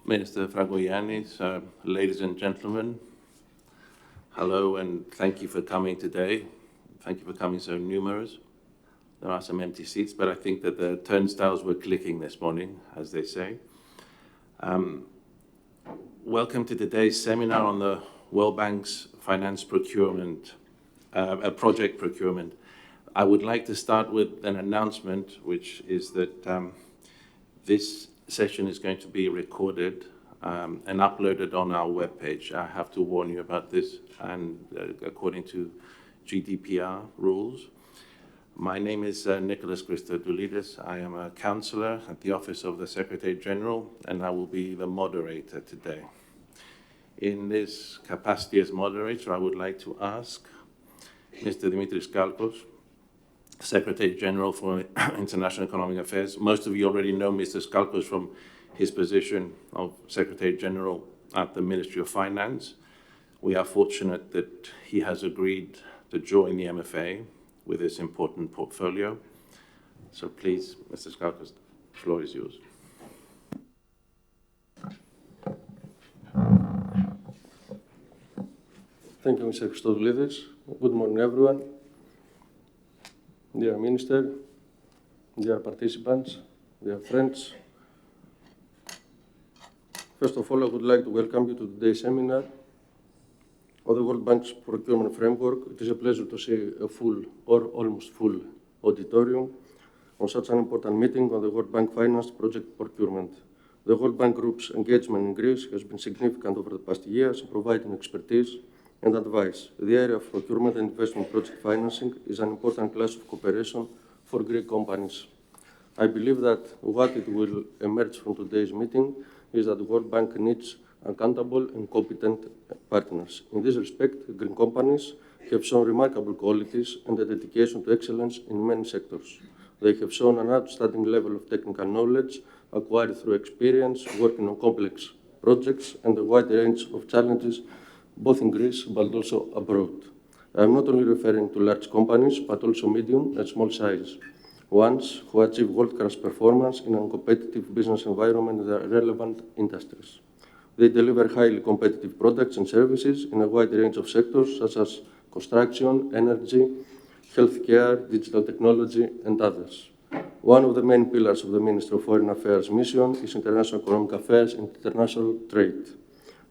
Minister Fragogiannis, ladies and gentlemen, hello and thank you for coming today. Thank you for coming so numerous. There are some empty seats, but I think that the turnstiles were clicking this morning, as they say. Welcome to today's seminar on the World Bank's finance procurement, project procurement. I would like to start with an announcement, which is that this session is going to be recorded and uploaded on our webpage. I have to warn you about this, and according to GDPR rules. My name is Nicholas Christodoulidis. I am a counselor at the Office of the Secretary General, and I will be the moderator today. In this capacity as moderator, I would like to ask Mr. Dimitris Kalkos, Secretary General for International Economic Affairs. Most of you already know Mr. Kalkos from his position of Secretary General at the Ministry of Finance. We are fortunate that he has agreed to join the MFA with this important portfolio. So please, Mr. Kalkos, the floor is yours. Thank you, Mr. Christodoulidis. Good morning, everyone. Dear Minister, dear participants, dear friends. First of all, I would like to welcome you to today's seminar on the World Bank's procurement framework. It is a pleasure to see a full or almost full auditorium on such an important meeting on the World Bank financed project procurement. The World Bank Group's engagement in Greece has been significant over the past years, providing expertise and advice. The area of procurement and investment project financing is an important class of cooperation for Greek companies. I believe that what it will emerge from today's meeting is that the World Bank needs accountable and competent partners. In this respect, Greek companies have shown remarkable qualities and a dedication to excellence in many sectors. They have shown an outstanding level of technical knowledge acquired through experience working on complex projects and a wide range of challenges both in Greece but also abroad. I am not only referring to large companies, but also medium and small size ones who achieve world-class performance in a competitive business environment in their relevant industries. They deliver highly competitive products and services in a wide range of sectors such as construction, energy, healthcare, digital technology, and others. One of the main pillars of the Ministry of Foreign Affairs mission is international economic affairs and international trade.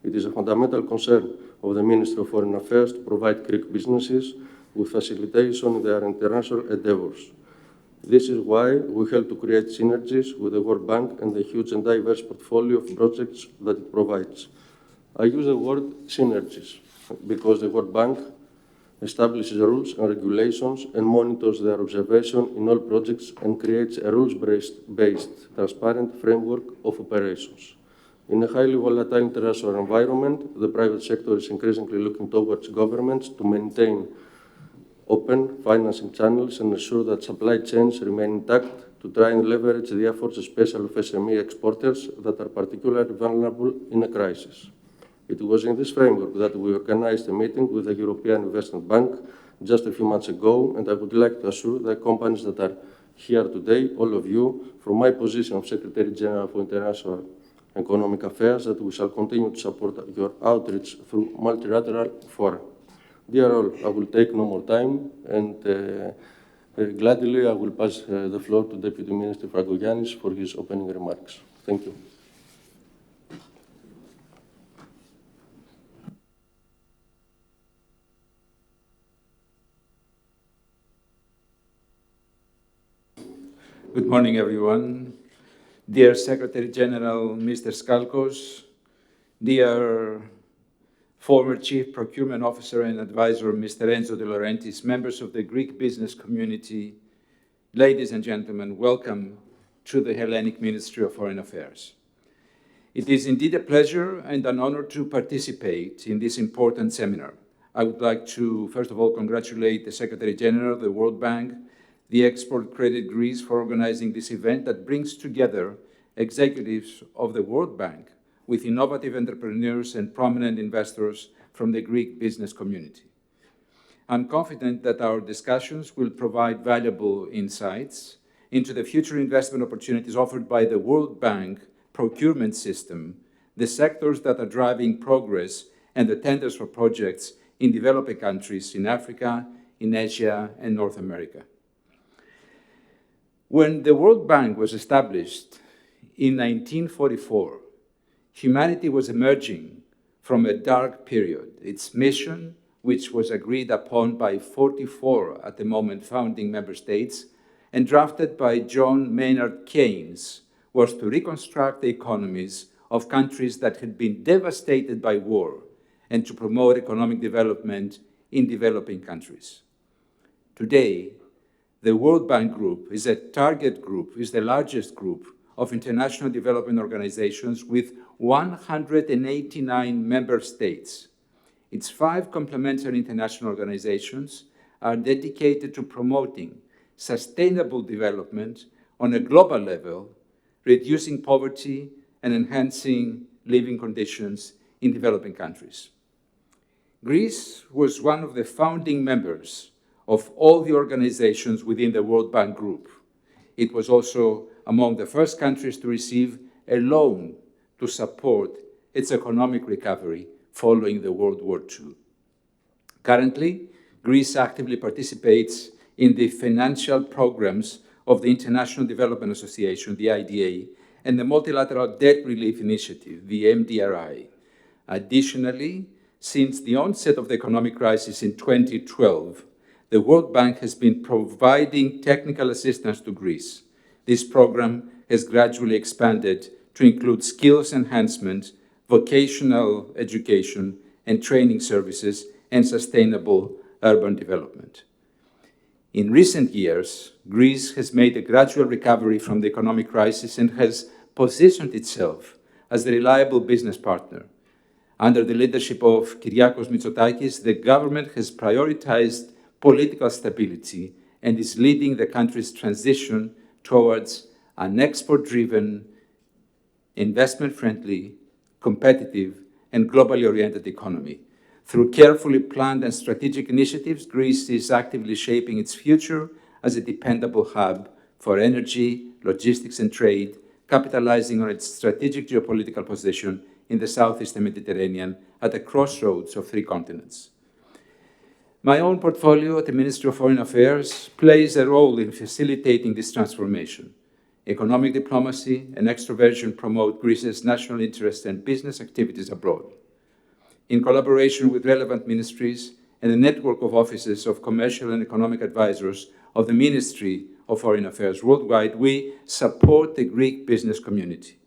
It is a fundamental concern of the Ministry of Foreign Affairs to provide Greek businesses with facilitation in their international endeavors. This is why we help to create synergies with the World Bank and the huge and diverse portfolio of projects that it provides. I use the word synergies because the World Bank establishes rules and regulations and monitors their observation in all projects and creates a rules-based, transparent framework of operations. In a highly volatile international environment, the private sector is increasingly looking towards governments to maintain open financing channels and ensure that supply chains remain intact to try and leverage the efforts, especially of SME exporters that are particularly vulnerable in a crisis. It was in this framework that we organized a meeting with the European Investment Bank just a few months ago, and I would like to assure the companies that are here today, all of you, from my position of Secretary General for International Economic Affairs, that we shall continue to support your outreach through multilateral fora. Dear all, I will take no more time, and gladly I will pass the floor to Deputy Minister Fragogiannis for his opening remarks. Thank you. Good morning, everyone. Dear Secretary General Mr. Skalkos, dear former Chief Procurement Officer and Advisor Mr. Enzo De Laurentiis, members of the Greek business community, ladies and gentlemen, welcome to the Hellenic Ministry of Foreign Affairs. It is indeed a pleasure and an honor to participate in this important seminar. I would like to, first of all, congratulate the Secretary General of the World Bank, the Export Credit Greece, for organizing this event that brings together executives of the World Bank with innovative entrepreneurs and prominent investors from the Greek business community. I'm confident that our discussions will provide valuable insights into the future investment opportunities offered by the World Bank procurement system the sectors that are driving progress and the tenders for projects in developing countries in Africa, in Asia, and North America. When the World Bank was established in 1944, humanity was emerging from a dark period. Its mission, which was agreed upon by 44 at the moment founding member states and drafted by John Maynard Keynes, was to reconstruct the economies of countries that had been devastated by war and to promote economic development in developing countries. Today, the World Bank Group is a target group, is the largest group of international development organizations with 189 member states. Its 5 complementary international organizations are dedicated to promoting sustainable development on a global level, reducing poverty and enhancing living conditions in developing countries. Greece was one of the founding members of all the organizations within the World Bank Group. It was also among the first countries to receive a loan to support its economic recovery following the World War II. Currently, Greece actively participates in the financial programs of the International Development Association, the IDA, and the Multilateral Debt Relief Initiative, the MDRI. Additionally, since the onset of the economic crisis in 2012, the World Bank has been providing technical assistance to Greece. This program has gradually expanded to include skills enhancement, vocational education and training services, and sustainable urban development. In recent years, Greece has made a gradual recovery from the economic crisis and has positioned itself as a reliable business partner. Under the leadership of Kyriakos Mitsotakis, the government has prioritized political stability and is leading the country's transition towards an export-driven, investment-friendly, competitive, and globally oriented economy. Through carefully planned and strategic initiatives, Greece is actively shaping its future as a dependable hub for energy, logistics, and trade, capitalizing on its strategic geopolitical position in the Southeastern Mediterranean at the crossroads of 3 continents. My own portfolio at the Ministry of Foreign Affairs plays a role in facilitating this transformation. Economic diplomacy and extroversion promote Greece's national interests and business activities abroad. In collaboration with relevant ministries and a network of offices of commercial and economic advisors of the Ministry of Foreign Affairs worldwide, we support the Greek business community.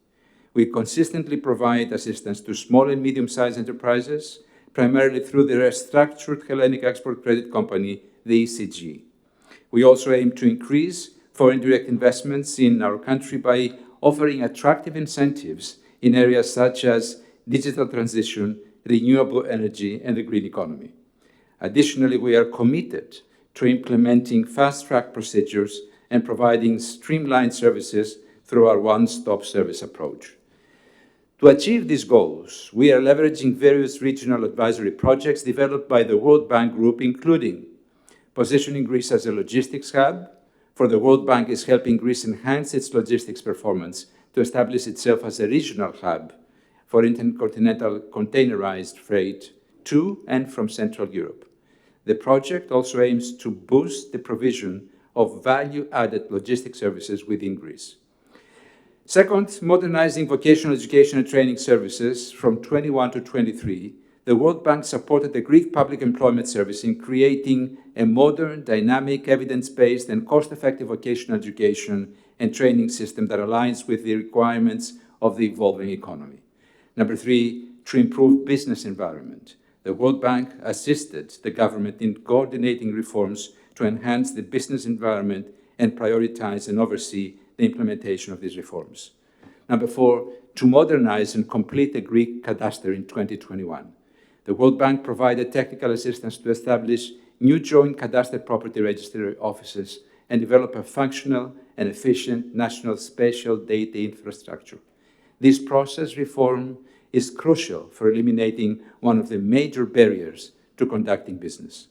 We consistently provide assistance to small and medium-sized enterprises, primarily through the restructured Hellenic Export Credit Company, the ECG. We also aim to increase foreign direct investments in our country by offering attractive incentives in areas such as digital transition, renewable energy, and the green economy. Additionally, we are committed to implementing fast-track procedures and providing streamlined services through our one-stop service approach. To achieve these goals, we are leveraging various regional advisory projects developed by the World Bank Group, including positioning Greece as a logistics hub, for the World Bank is helping Greece enhance its logistics performance to establish itself as a regional hub for intercontinental containerized freight to and from Central Europe. The project also aims to boost the provision of value-added logistics services within Greece. Second, modernizing vocational education and training services from 21 to 23, the World Bank supported the Greek Public Employment Service in creating a modern, dynamic, evidence-based, and cost-effective vocational education and training system that aligns with the requirements of the evolving economy. Number 3, to improve business environment. The World Bank assisted the government in coordinating reforms to enhance the business environment and prioritize and oversee the implementation of these reforms. Number 4, to modernize and complete the Greek cadastre in 2021. The World Bank provided technical assistance to establish new joint cadastre property registry offices and develop a functional and efficient national spatial data infrastructure. This process reform is crucial for eliminating one of the major barriers to conducting business.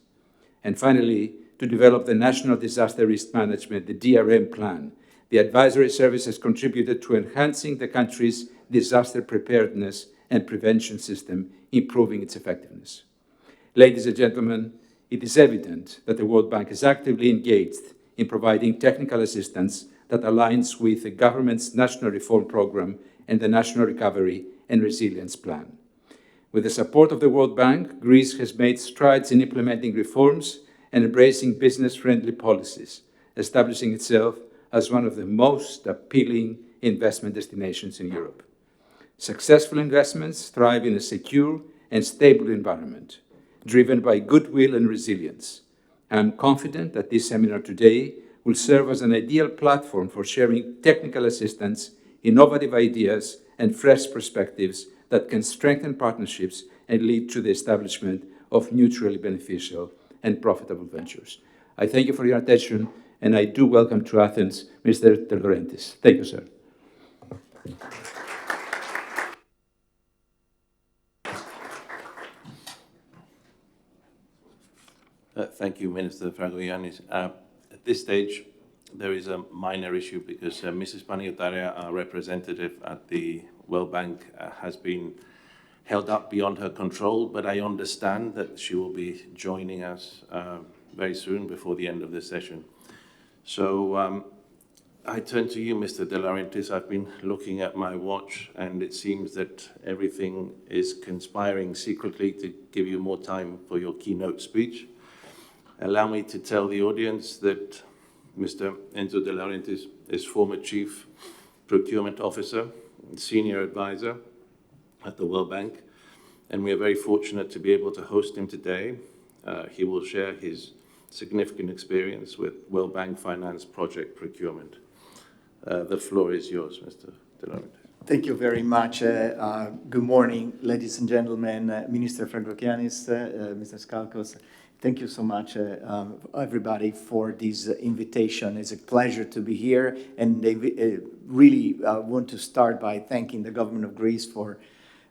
And finally, to develop the National Disaster Risk Management, the DRM plan, The advisory service has contributed to enhancing the country's disaster preparedness and prevention system, improving its effectiveness. Ladies and gentlemen, it is evident that the World Bank is actively engaged in providing technical assistance that aligns with the government's national reform program and the National Recovery and Resilience Plan. With the support of the World Bank, Greece has made strides in implementing reforms and embracing business-friendly policies, establishing itself as one of the most appealing investment destinations in Europe. Successful investments thrive in a secure and stable environment, driven by goodwill and resilience. I am confident that this seminar today will serve as an ideal platform for sharing technical assistance, innovative ideas, and fresh perspectives that can strengthen partnerships and lead to the establishment of mutually beneficial and profitable ventures. I thank you for your attention, and I do welcome to Athens Mr. De Laurentiis. Thank you, sir. Thank you, Minister Frangogiannis. At this stage, there is a minor issue because Mrs. Paniotarea, our representative at the World Bank, has been held up beyond her control, but I understand that she will be joining us very soon before the end of the session. So I turn to you, Mr. De Laurentiis. I've been looking at my watch, and it seems that everything is conspiring secretly to give you more time for your keynote speech. Allow me to tell the audience that Mr. Enzo De Laurentiis is former Chief Procurement Officer, Senior Advisor at the World Bank, and we are very fortunate to be able to host him today. He will share his significant experience with World Bank finance project procurement. The floor is yours, Mr. De Laurentiis. Thank you very much. Good morning, ladies and gentlemen, Minister Frangogiannis, Mr. Skalkos. Thank you so much, everybody, for this invitation. It's a pleasure to be here, and I really want to start by thanking the government of Greece for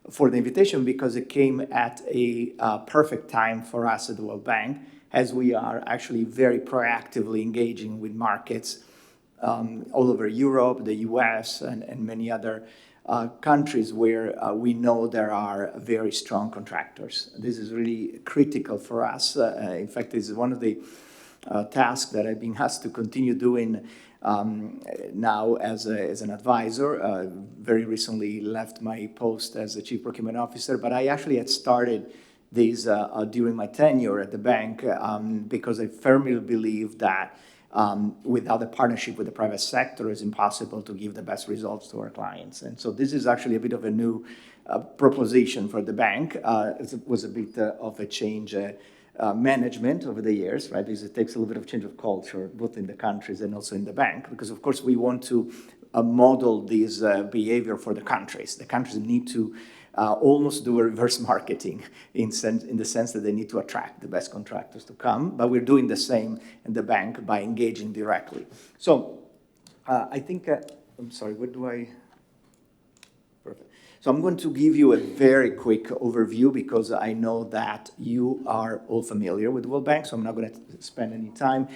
the invitation, because it came at a perfect time for us at the World Bank, as we are actually very proactively engaging with markets all over Europe, the US, and many other countries where we know there are very strong contractors. This is really critical for us. In fact, this is one of the tasks that I've been asked to continue doing now as an advisor. Very recently left my post as the Chief Procurement Officer, but I actually had started this during my tenure at the bank because I firmly believe that without a partnership with the private sector, it's impossible to give the best results to our clients. And so this is actually a bit of a new proposition for the bank. It was a bit of a change management over the years, right? Because it takes a little bit of change of culture, both in the countries and also in the bank, because of course we want to model this behavior for the countries. The countries need to almost do a reverse marketing in the sense that they need to attract the best contractors to come, but we're doing the same in the bank by engaging directly. So I think, I'm sorry, what do I? Perfect. So I'm going to give you a very quick overview because I know that you are all familiar with the World Bank, so I'm not going to spend any time.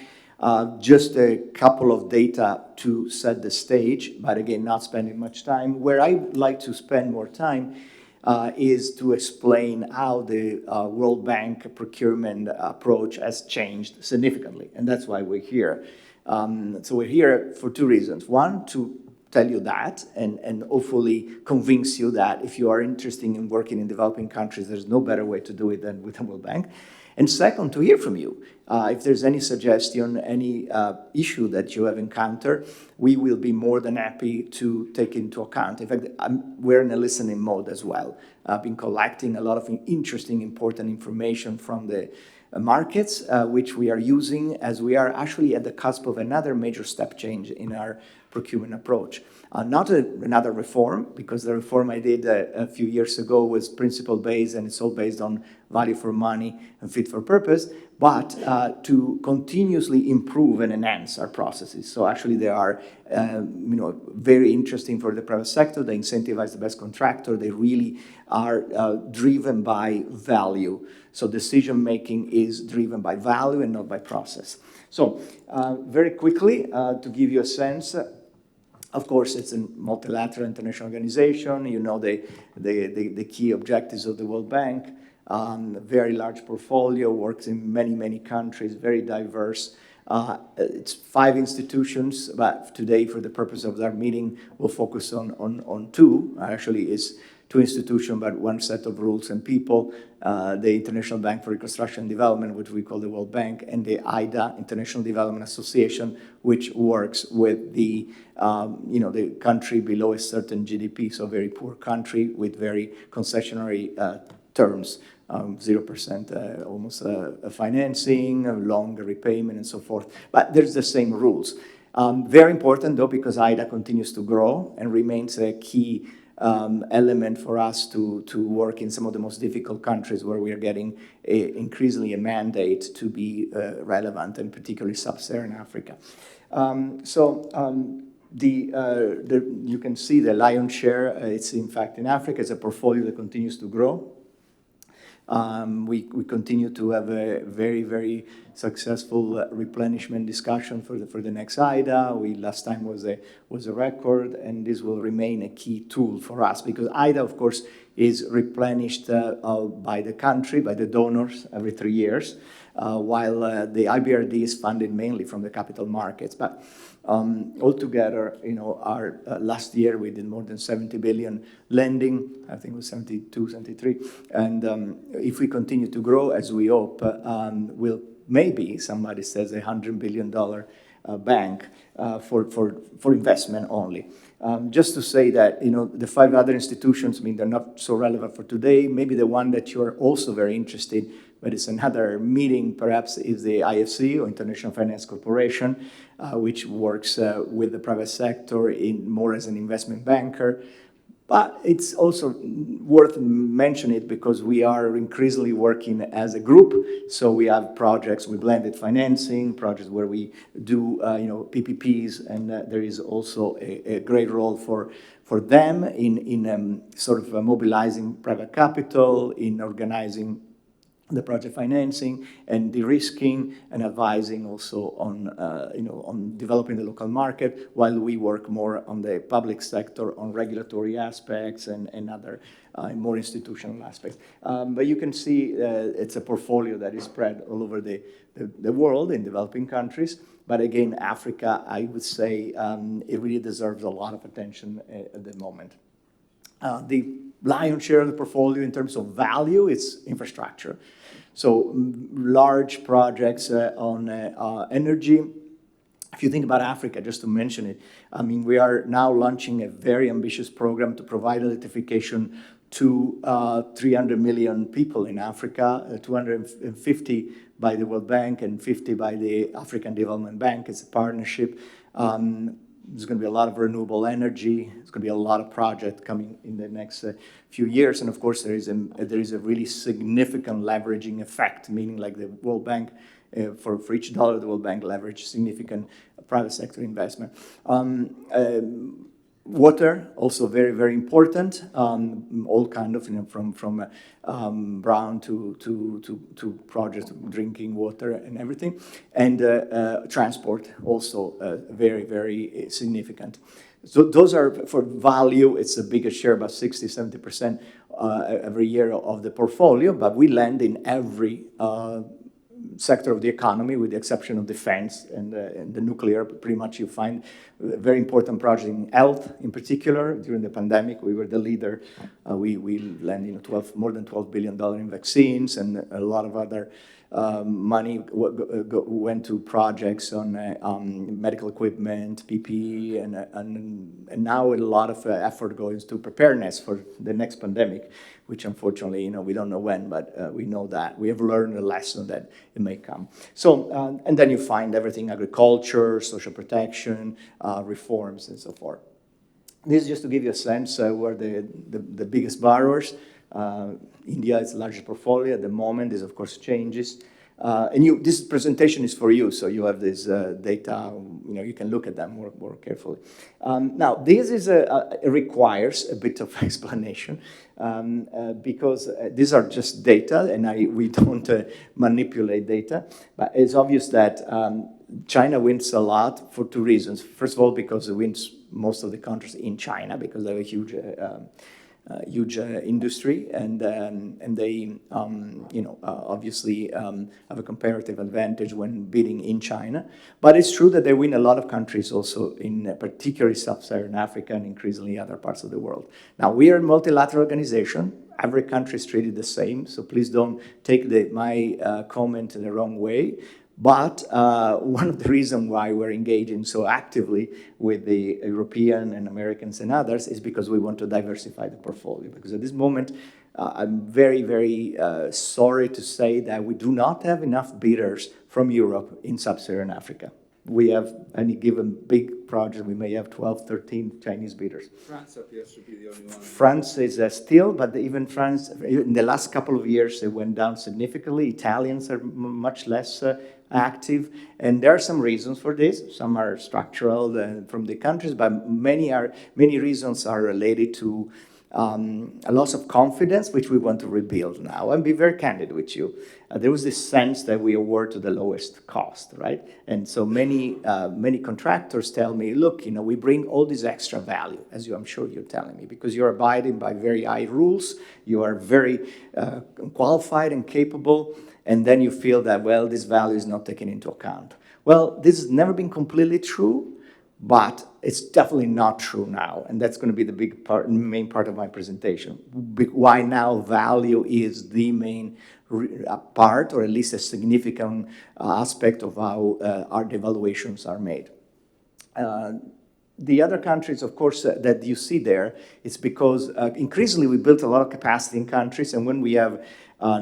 Just a couple of data to set the stage, but again, not spending much time. Where I like to spend more time is to explain how the World Bank procurement approach has changed significantly, and that's why we're here. So we're here for two reasons. One, to tell you that and hopefully convince you that if you are interested in working in developing countries, there's no better way to do it than with the World Bank. And second, to hear from you. If there's any suggestion, any issue that you have encountered, we will be more than happy to take into account. In fact, we're in a listening mode as well. I've been collecting a lot of interesting, important information from the markets, which we are using as we are actually at the cusp of another major step change in our procurement approach. Not another reform, because the reform I did a few years ago was principle-based, and it's all based on value for money and fit for purpose, but to continuously improve and enhance our processes. So actually they are very interesting for the private sector. They incentivize the best contractor. They really are driven by value. So decision-making is driven by value and not by process. So very quickly, to give you a sense, Of course, it's a multilateral international organization. You know the key objectives of the World Bank. Very large portfolio, works in many, many countries, very diverse. It's 5 institutions, but today, for the purpose of our meeting, we'll focus on 2. Actually, it's 2 institutions, but 1 set of rules and people. The International Bank for Reconstruction and Development, which we call the World Bank, and the IDA, International Development Association, which works with the the country below a certain GDP, so very poor country with very concessionary terms. 0% almost financing, longer repayment, and so forth. But there's the same rules. Very important, though, because IDA continues to grow and remains a key element for us to work in some of the most difficult countries where we are getting increasingly a mandate to be relevant, and particularly sub-Saharan Africa. You can see the lion's share, it's in fact in Africa. It's a portfolio that continues to grow. We continue to have a very, very successful replenishment discussion for the next IDA. Last time was a record, and this will remain a key tool for us, because IDA, of course, is replenished by the country, by the donors every 3 years, while the IBRD is funded mainly from the capital markets. But altogether, our last year we did more than 70 billion lending. I think it was 72, 73. And if we continue to grow, as we hope, we'll maybe, somebody says, $100 billion bank for investment only. Just to say that, the 5 other institutions, they're not so relevant for today. Maybe the one that you're also very interested, but it's another meeting perhaps, is the IFC, or International Finance Corporation, which works with the private sector more as an investment banker. But it's also worth mentioning it because we are increasingly working as a group. So we have projects with blended financing, projects where we do PPPs, and there is also a great role for them in sort of mobilizing private capital, in organizing the project financing and de-risking, and advising also on developing the local market, while we work more on the public sector, on regulatory aspects and other more institutional aspects. But you can see it's a portfolio that is spread all over the world in developing countries. But again, Africa, I would say, it really deserves a lot of attention at the moment. The lion's share of the portfolio in terms of value is infrastructure. So large projects on energy. If you think about Africa, just to mention it, we are now launching a very ambitious program to provide electrification to 300 million people in Africa, 250 by the World Bank and 50 by the African Development Bank. It's a partnership. There's going to be a lot of renewable energy. There's going to be a lot of projects coming in the next few years. And of course, there is a really significant leveraging effect, meaning like the World Bank, for each dollar, the World Bank leverage significant private sector investment. Water, also very, very important. All kind of, from brown to projects, drinking water and everything. And transport, also very, very significant. So those are, for value, it's the biggest share, about 60, 70% every year of the portfolio, but we lend in every sector of the economy, with the exception of defense and the nuclear. Pretty much you find very important projects in health, in particular. During the pandemic, we were the leader. We lent more than $12 billion in vaccines, and a lot of other money went to projects on medical equipment, PPE, and now a lot of effort goes to preparedness for the next pandemic, which unfortunately, we don't know when, but we know that. We have learned a lesson that it may come. So, and then you find everything: agriculture, social protection, reforms, and so forth. This is just to give you a sense where the biggest borrowers. India is the largest portfolio at the moment. This, of course, changes. This presentation is for you, so you have this data. You can look at them more carefully. Now, this requires a bit of explanation because these are just data, and we don't manipulate data. But it's obvious that China wins a lot for two reasons. First of all, because it wins most of the countries in China because they have a huge industry, and they, obviously have a comparative advantage when bidding in China. But it's true that they win a lot of countries also in particularly Sub-Saharan Africa and increasingly other parts of the world. Now, we are a multilateral organization. Every country is treated the same, so please don't take my comment the wrong way. But one of the reasons why we're engaging so actively with the European and Americans and others is because we want to diversify the portfolio. Because at this moment, I'm very, very sorry to say that we do not have enough bidders from Europe in Sub-Saharan Africa. We have, any given big project, we may have 12, 13 Chinese bidders. France appears to be the only one. France is still, but even France, in the last couple of years, it went down significantly. Italians are much less active, and there are some reasons for this. Some are structural from the countries, but many reasons are related to a loss of confidence, which we want to rebuild now. And be very candid with you. There was this sense that we award to the lowest cost, right? And so many contractors tell me, look, we bring all this extra value, as I'm sure you're telling me, because you're abiding by very high rules, you are very qualified and capable, and then you feel that, well, this value is not taken into account. Well, this has never been completely true, but it's definitely not true now, and that's going to be the main part of my presentation. Why now value is the main part, or at least a significant aspect of how our devaluations are made. The other countries, of course, that you see there, it's because increasingly we built a lot of capacity in countries, and when we have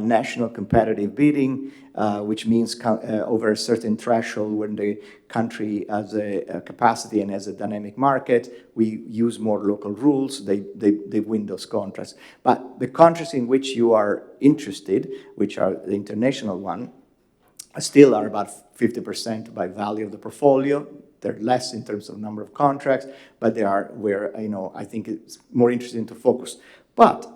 national competitive bidding, which means over a certain threshold when the country has a capacity and has a dynamic market, we use more local rules, they win those contracts. But the countries in which you are interested, which are the international one, still are about 50% by value of the portfolio. They're less in terms of number of contracts, but they are where, I think it's more interesting to focus. But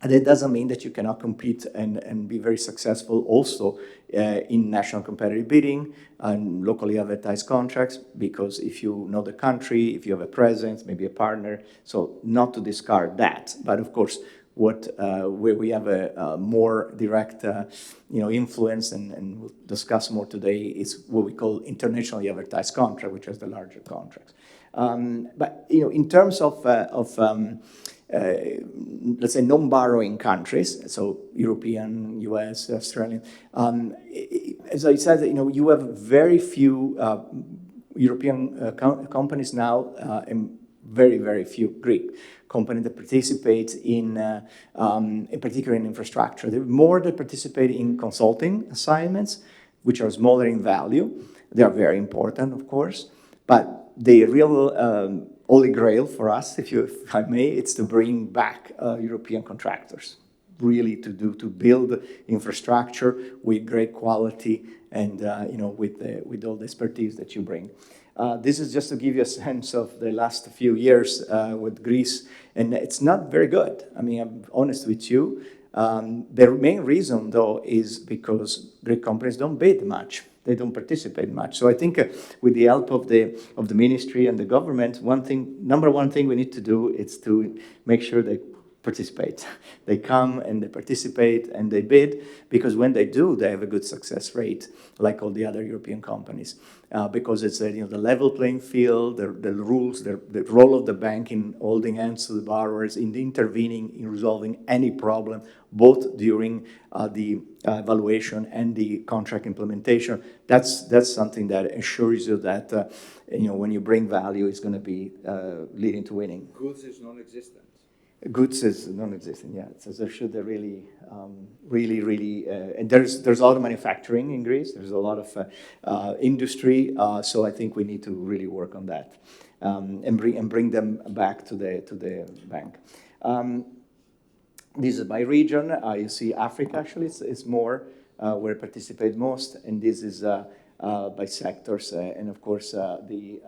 that doesn't mean that you cannot compete and be very successful also in national competitive bidding and locally advertised contracts, because if you know the country, if you have a presence, maybe a partner, so not to discard that. But of course, where we have a more direct influence, and we'll discuss more today, is what we call internationally advertised contract, which is the larger contracts. But in terms of let's say non-borrowing countries, so European, US, Australian, as I said, you have very few European companies now, and very, very few Greek companies that participate in particular in infrastructure. There are more that participate in consulting assignments, which are smaller in value. They are very important, of course, but the real holy grail for us, if I may, it's to bring back European contractors, really to build infrastructure with great quality and with all the expertise that you bring. This is just to give you a sense of the last few years with Greece, and it's not very good. I mean, I'm honest with you. The main reason, though, is because Greek companies don't bid much. They don't participate much. So I think with the help of the ministry and the government, number one thing we need to do is to make sure they participate. They come and they participate and they bid, because when they do, they have a good success rate, like all the other European companies, because it's the level playing field, the rules, the role of the bank in holding hands to the borrowers, in intervening in resolving any problem, both during the evaluation and the contract implementation. That's something that assures you that when you bring value, it's going to be leading to winning. Goods is non-existent. Goods is non-existent, yeah. So there should really, and there's a lot of manufacturing in Greece. There's a lot of industry. So I think we need to really work on that and bring them back to the bank. This is by region. You see Africa, actually, it's more where it participates most, and this is by sectors, and of course the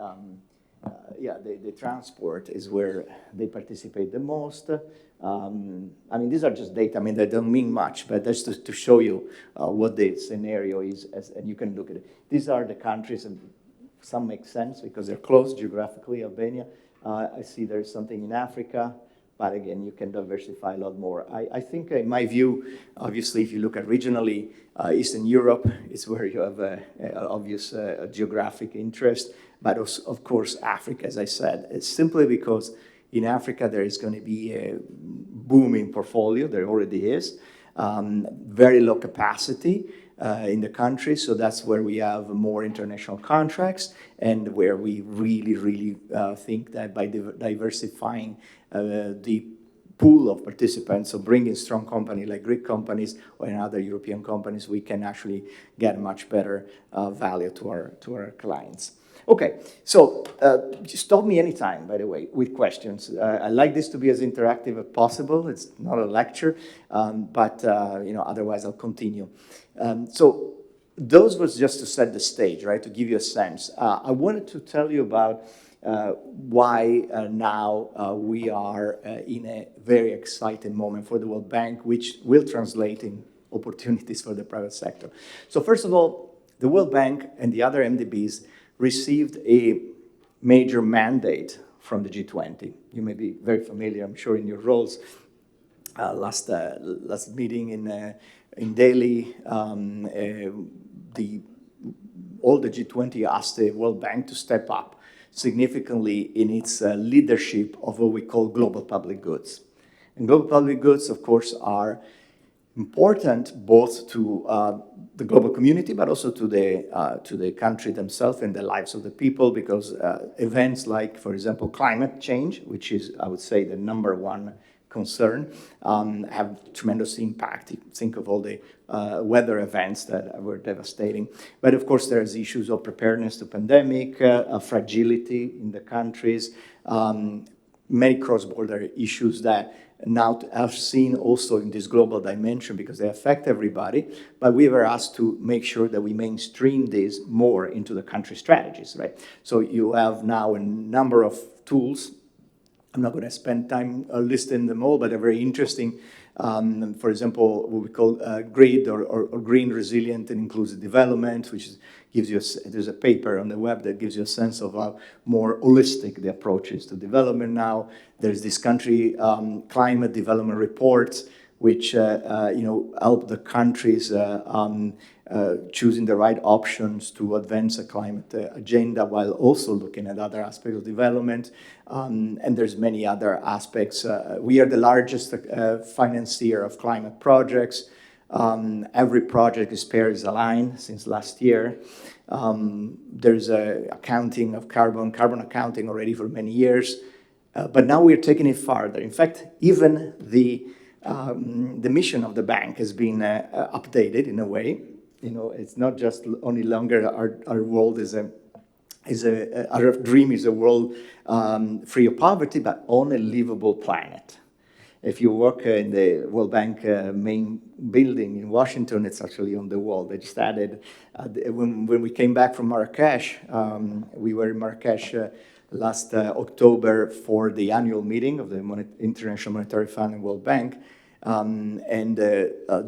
transport is where they participate the most. I mean, these are just data. I mean, they don't mean much, but just to show you what the scenario is, and you can look at it. These are the countries, and some make sense because they're close geographically, Albania. I see there's something in Africa, but again, you can diversify a lot more. I think, in my view, obviously, if you look at regionally, Eastern Europe is where you have an obvious geographic interest, but also, of course, Africa, as I said. It's simply because in Africa, there is going to be a booming portfolio. There already is. Very low capacity in the country, so that's where we have more international contracts and where we really think that by diversifying the pool of participants, so bringing strong companies like Greek companies or other European companies, we can actually get much better value to our clients. Okay, so stop me anytime, by the way, with questions. I like this to be as interactive as possible. It's not a lecture, but otherwise I'll continue. So those was just to set the stage, right, to give you a sense. I wanted to tell you about why now we are in a very exciting moment for the World Bank, which will translate in opportunities for the private sector. So first of all, the World Bank and the other MDBs received a major mandate from the G20. You may be very familiar, I'm sure, in your roles. Last meeting in Delhi, all the G20 asked the World Bank to step up significantly in its leadership of what we call global public goods. And global public goods, of course, are important both to the global community, but also to the country themselves and the lives of the people, because events like, for example, climate change, which is, I would say, the number one concern, have tremendous impact. Think of all the weather events that were devastating. But of course, there's issues of preparedness to pandemic, fragility in the countries, many cross-border issues that now are seen also in this global dimension because they affect everybody, but we were asked to make sure that we mainstream this more into the country strategies, right? So you have now a number of tools. I'm not going to spend time listing them all, but they're very interesting. For example, what we call GRID or Green Resilient and Inclusive Development, which gives you, there's a paper on the web that gives you a sense of how more holistic the approach is to development now. There's this country climate development reports, which help the countries choosing the right options to advance a climate agenda while also looking at other aspects of development. And there's many other aspects. We are the largest financier of climate projects. Every project is Paris aligned since last year. There's accounting of carbon accounting already for many years. But now we're taking it farther. In fact, even the mission of the bank has been updated in a way. It's not just only longer our world our dream is a world free of poverty, but on a livable planet. If you work in the World Bank main building in Washington, it's actually on the wall. They just added, when we came back from Marrakesh, we were in Marrakesh last October for the annual meeting of the International Monetary Fund and World Bank.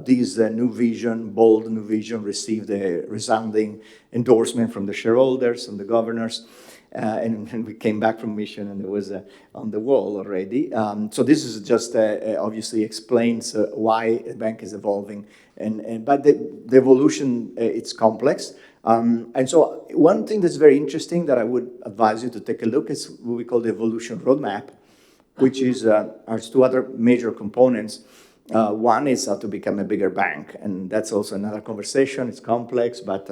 This new vision, bold new vision, received a resounding endorsement from the shareholders and the governors. And we came back from mission and it was on the wall already. So this is just obviously explains why the bank is evolving. But the evolution, it's complex. And so one thing that's very interesting that I would advise you to take a look is what we call the evolution roadmap, which is has two other major components. One is how to become a bigger bank, and that's also another conversation. It's complex, but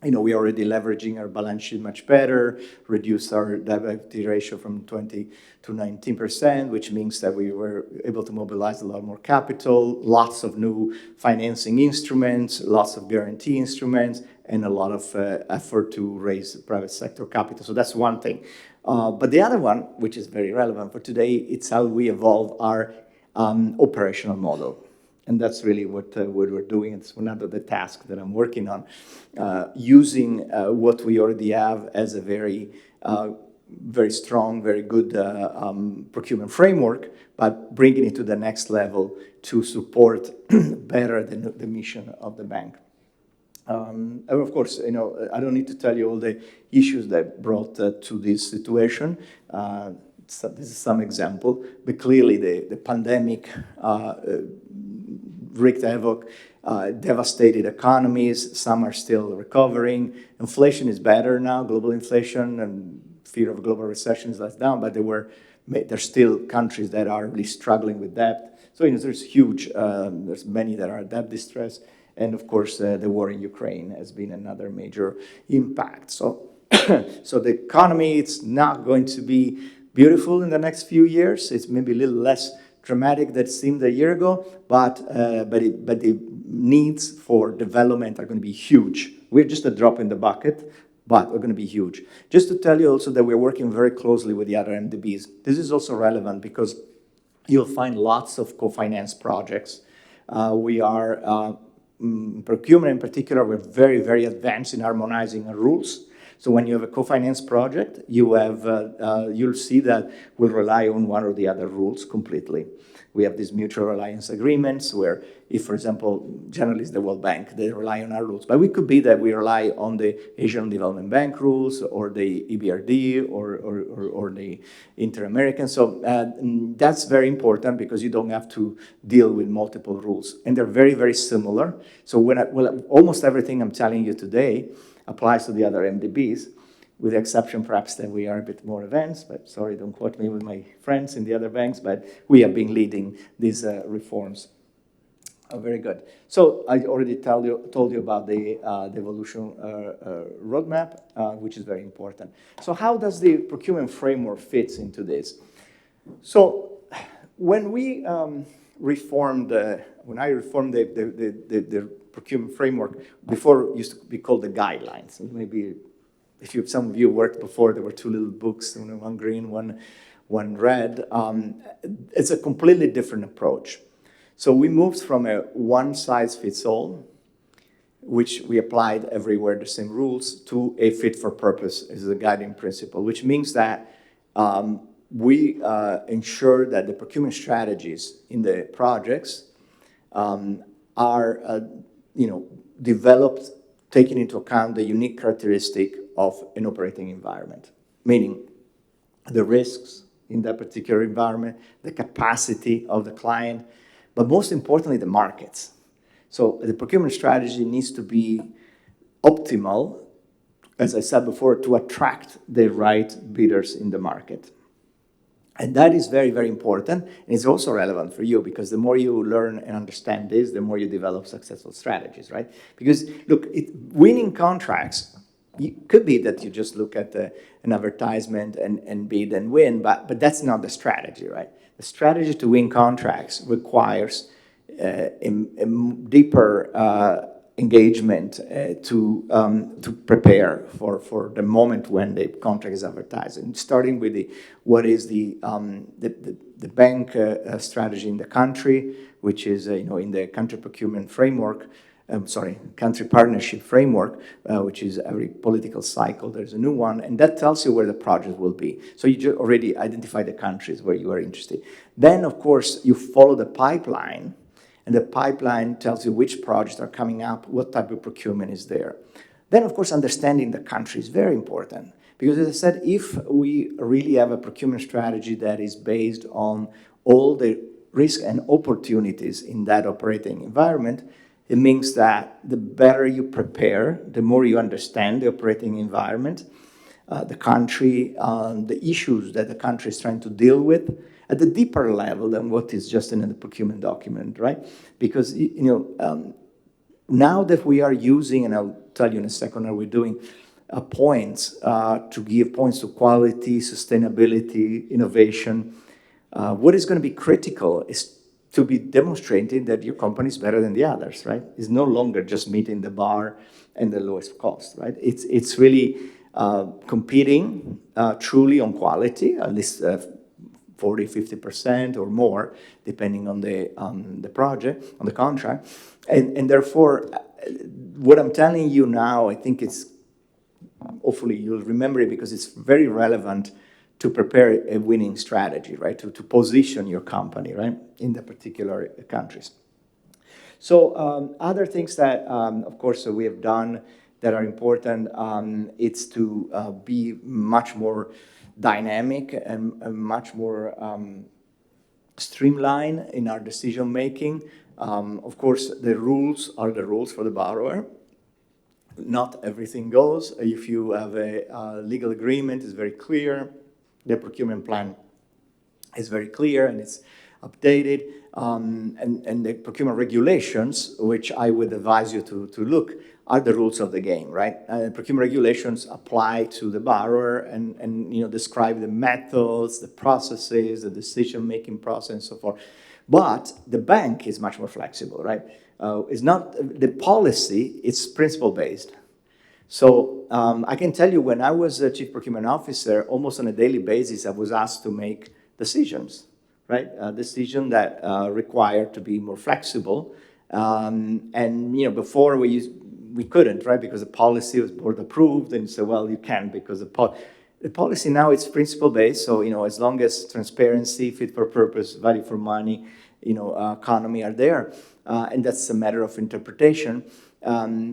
we're already leveraging our balance sheet much better, reduced our debt-equity ratio from 20 to 19%, which means that we were able to mobilize a lot more capital, lots of new financing instruments, lots of guarantee instruments, and a lot of effort to raise private sector capital. So that's one thing. But the other one, which is very relevant for today, it's how we evolve our operational model. And that's really what we're doing. It's one of the tasks that I'm working on, using what we already have as a very strong, very good procurement framework, but bringing it to the next level to support better the mission of the bank. And of course, I don't need to tell you all the issues that brought to this situation. So this is some example, but clearly the pandemic wreaked havoc, devastated economies. Some are still recovering. Inflation is better now, global inflation, and fear of global recession is less down, but there's still countries that are really struggling with debt. So there's many that are debt distress. And of course, the war in Ukraine has been another major impact. So, so the economy, it's not going to be beautiful in the next few years. It's maybe a little less dramatic than it seemed a year ago, but the needs for development are going to be huge. We're just a drop in the bucket, but we're going to be huge. Just to tell you also that we're working very closely with the other MDBs. This is also relevant because you'll find lots of co-finance projects. We are, procurement in particular, we're very, very advanced in harmonizing our rules. So when you have a co-finance project, you'll see that we'll rely on one or the other rules completely. We have these mutual reliance agreements where if, for example, generally it's the World Bank, they rely on our rules. But it could be that we rely on the Asian Development Bank rules or the EBRD or the Inter-American. So that's very important because you don't have to deal with multiple rules. And they're very, very similar. So almost everything I'm telling you today applies to the other MDBs, with the exception perhaps that we are a bit more advanced, but sorry, don't quote me with my friends in the other banks, but we have been leading these reforms. Very good. So I already told you about the evolution roadmap, which is very important. So how does the procurement framework fit into this? So when we reformed, when I reformed the procurement framework, before it used to be called the guidelines. Maybe if some of you worked before, there were two little books, one green, one red. It's a completely different approach. So we moved from a one-size-fits-all, which we applied everywhere the same rules, to a fit-for-purpose as the guiding principle, which means that we ensure that the procurement strategies in the projects are developed taking into account the unique characteristic of an operating environment, meaning the risks in that particular environment, the capacity of the client, but most importantly, the markets. So the procurement strategy needs to be optimal, as I said before, to attract the right bidders in the market. And that is very, very important. And it's also relevant for you because the more you learn and understand this, the more you develop successful strategies, right? Because, look, winning contracts, it could be that you just look at an advertisement and bid and win, but that's not the strategy, right? The strategy to win contracts requires a deeper engagement to prepare for the moment when the contract is advertised, and starting with what is the bank strategy in the country, which is in the country procurement framework. Country partnership framework, which is every political cycle, there's a new one, and that tells you where the project will be. So you already identify the countries where you are interested. Then, of course, you follow the pipeline, and the pipeline tells you which projects are coming up, what type of procurement is there. Then, of course, understanding the country is very important, because as I said, if we really have a procurement strategy that is based on all the risks and opportunities in that operating environment, it means that the better you prepare, the more you understand the operating environment, the country, the issues that the country is trying to deal with at the deeper level than what is just in the procurement document, right? Because, now that we are using, and I'll tell you in a second how we're doing, points to give points to quality, sustainability, innovation, what is going to be critical is to be demonstrating that your company is better than the others, right? It's no longer just meeting the bar and the lowest cost, right? It's really competing truly on quality, at least 40, 50% or more, depending on the project, on the contract. And therefore, what I'm telling you now, I think it's, hopefully you'll remember it because it's very relevant to prepare a winning strategy, right? To position your company, right, in the particular countries. So other things that, of course, we have done that are important, it's to be much more dynamic and much more streamlined in our decision making. Of course, the rules are the rules for the borrower. Not everything goes. If you have a legal agreement, it's very clear. The procurement plan is very clear and it's updated. And the procurement regulations, which I would advise you to look, are the rules of the game, right? Procurement regulations apply to the borrower and describe the methods, the processes, the decision-making process, and so forth. But the bank is much more flexible, right? It's not the policy; it's principle-based. So I can tell you, when I was a chief procurement officer, almost on a daily basis, I was asked to make decisions, right? Decisions that required to be more flexible. And before we couldn't, right? Because the policy was board approved, and so well, you can because the policy now it's principle based. So as long as transparency, fit for purpose, value for money, economy are there, and that's a matter of interpretation.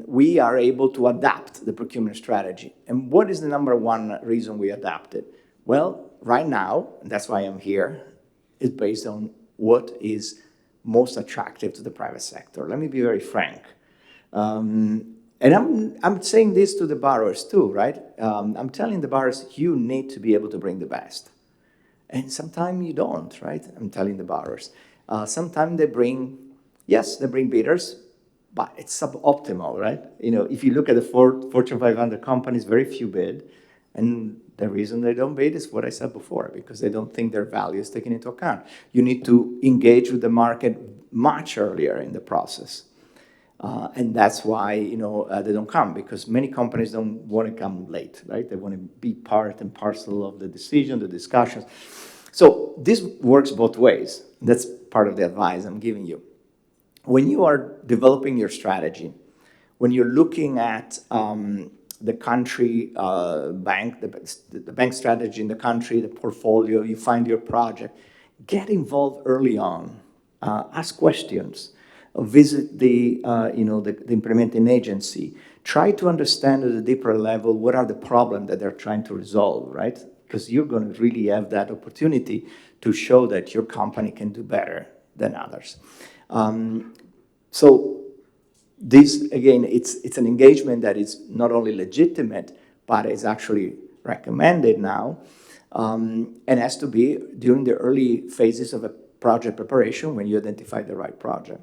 We are able to adapt the procurement strategy. And what is the number one reason we adapt it? Well, right now, and that's why I'm here, is based on what is most attractive to the private sector. Let me be very frank. And I'm saying this to the borrowers too, right? I'm telling the borrowers, you need to be able to bring the best. And sometimes you don't, right? I'm telling the borrowers. Sometimes they bring bidders, but it's suboptimal, right? If you look at the Fortune 500 companies, very few bid. And the reason they don't bid is what I said before, because they don't think their value is taken into account. You need to engage with the market much earlier in the process. And that's why, they don't come, because many companies don't want to come late, right? They want to be part and parcel of the decision, the discussions. So this works both ways. That's part of the advice I'm giving you. When you are developing your strategy, when you're looking at the country bank, the bank strategy in the country, the portfolio, you find your project, get involved early on. Ask questions. Visit the implementing agency. Try to understand at a deeper level what are the problems that they're trying to resolve, right? Because you're going to really have that opportunity to show that your company can do better than others. So this, again, it's an engagement that is not only legitimate, but is actually recommended now, and has to be during the early phases of a project preparation when you identify the right project.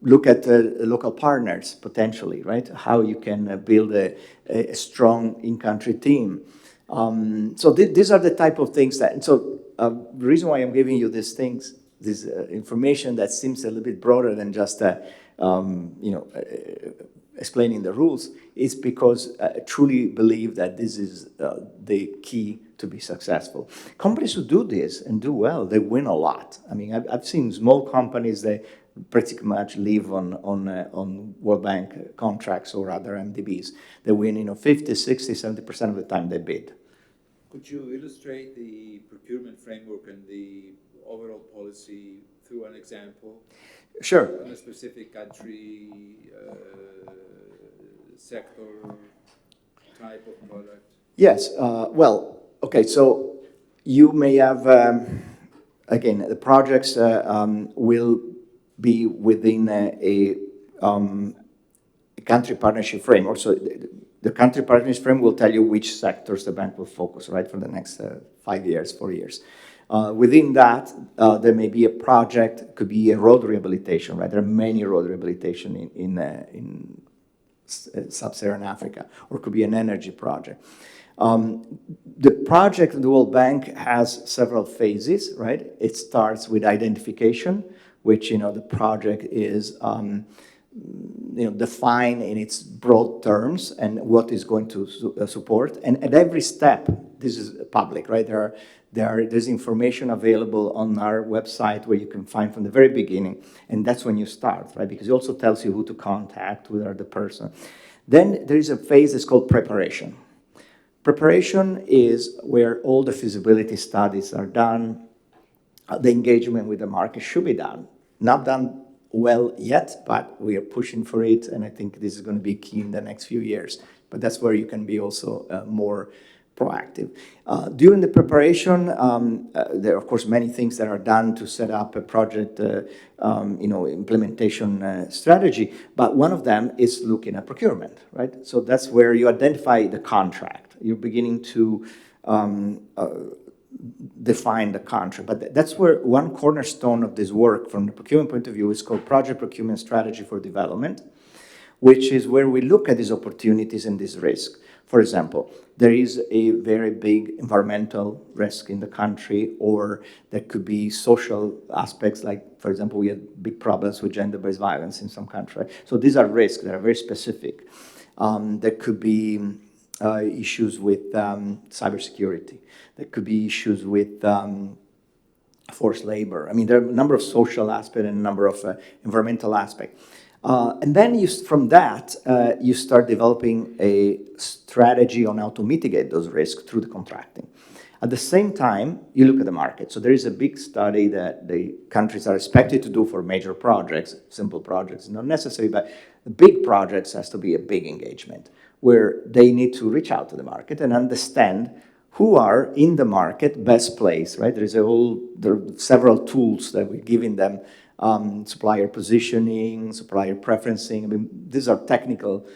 Look at local partners, potentially, right? How you can build a strong in-country team. So these are the type of things that, and so the reason why I'm giving you these things, this information that seems a little bit broader than just, explaining the rules, is because I truly believe that this is the key to be successful. Companies who do this and do well, they win a lot. I mean, I've seen small companies, they pretty much live on World Bank contracts or other MDBs. They win, 50, 60, 70% of the time they bid. Could you illustrate the procurement framework and the overall policy through an example? Sure. On a specific country, sector, type of product? Yes. Well, okay, so you may have, again, the projects will be within a country partnership framework. So the country partnership framework will tell you which sectors the bank will focus, right, for the next 5 years, 4 years. Within that, there may be a project, could be a road rehabilitation, right? There are many road rehabilitation in sub-Saharan Africa, or it could be an energy project. The project in the World Bank has several phases, right? It starts with identification, which, the project is, defined in its broad terms and what is going to support. And at every step, this is public, right? There's information available on our website where you can find from the very beginning, and that's when you start, right? Because it also tells you who to contact, who are the person. Then there is a phase that's called preparation. Preparation is where all the feasibility studies are done. The engagement with the market should be done. Not done well yet, but we are pushing for it, and I think this is going to be key in the next few years. But that's where you can be also more proactive. During the preparation, there are, of course, many things that are done to set up a project implementation strategy, but one of them is looking at procurement, right? So that's where you identify the contract. You're beginning to define the contract, but that's where one cornerstone of this work from the procurement point of view is called Project Procurement Strategy for Development, which is where we look at these opportunities and this risk. For example, there is a very big environmental risk in the country, or there could be social aspects, like, for example, we had big problems with gender-based violence in some countries. So these are risks that are very specific. There could be issues with cybersecurity. There could be issues with forced labor. I mean, there are a number of social aspects and a number of environmental aspects. And then from that, you start developing a strategy on how to mitigate those risks through the contracting. At the same time, you look at the market. So there is a big study that the countries are expected to do for major projects. Simple projects is not necessary, but the big projects has to be a big engagement where they need to reach out to the market and understand who are in the market best placed, right? There are several tools that we're giving them. Supplier positioning, supplier preferencing. I mean, these are technical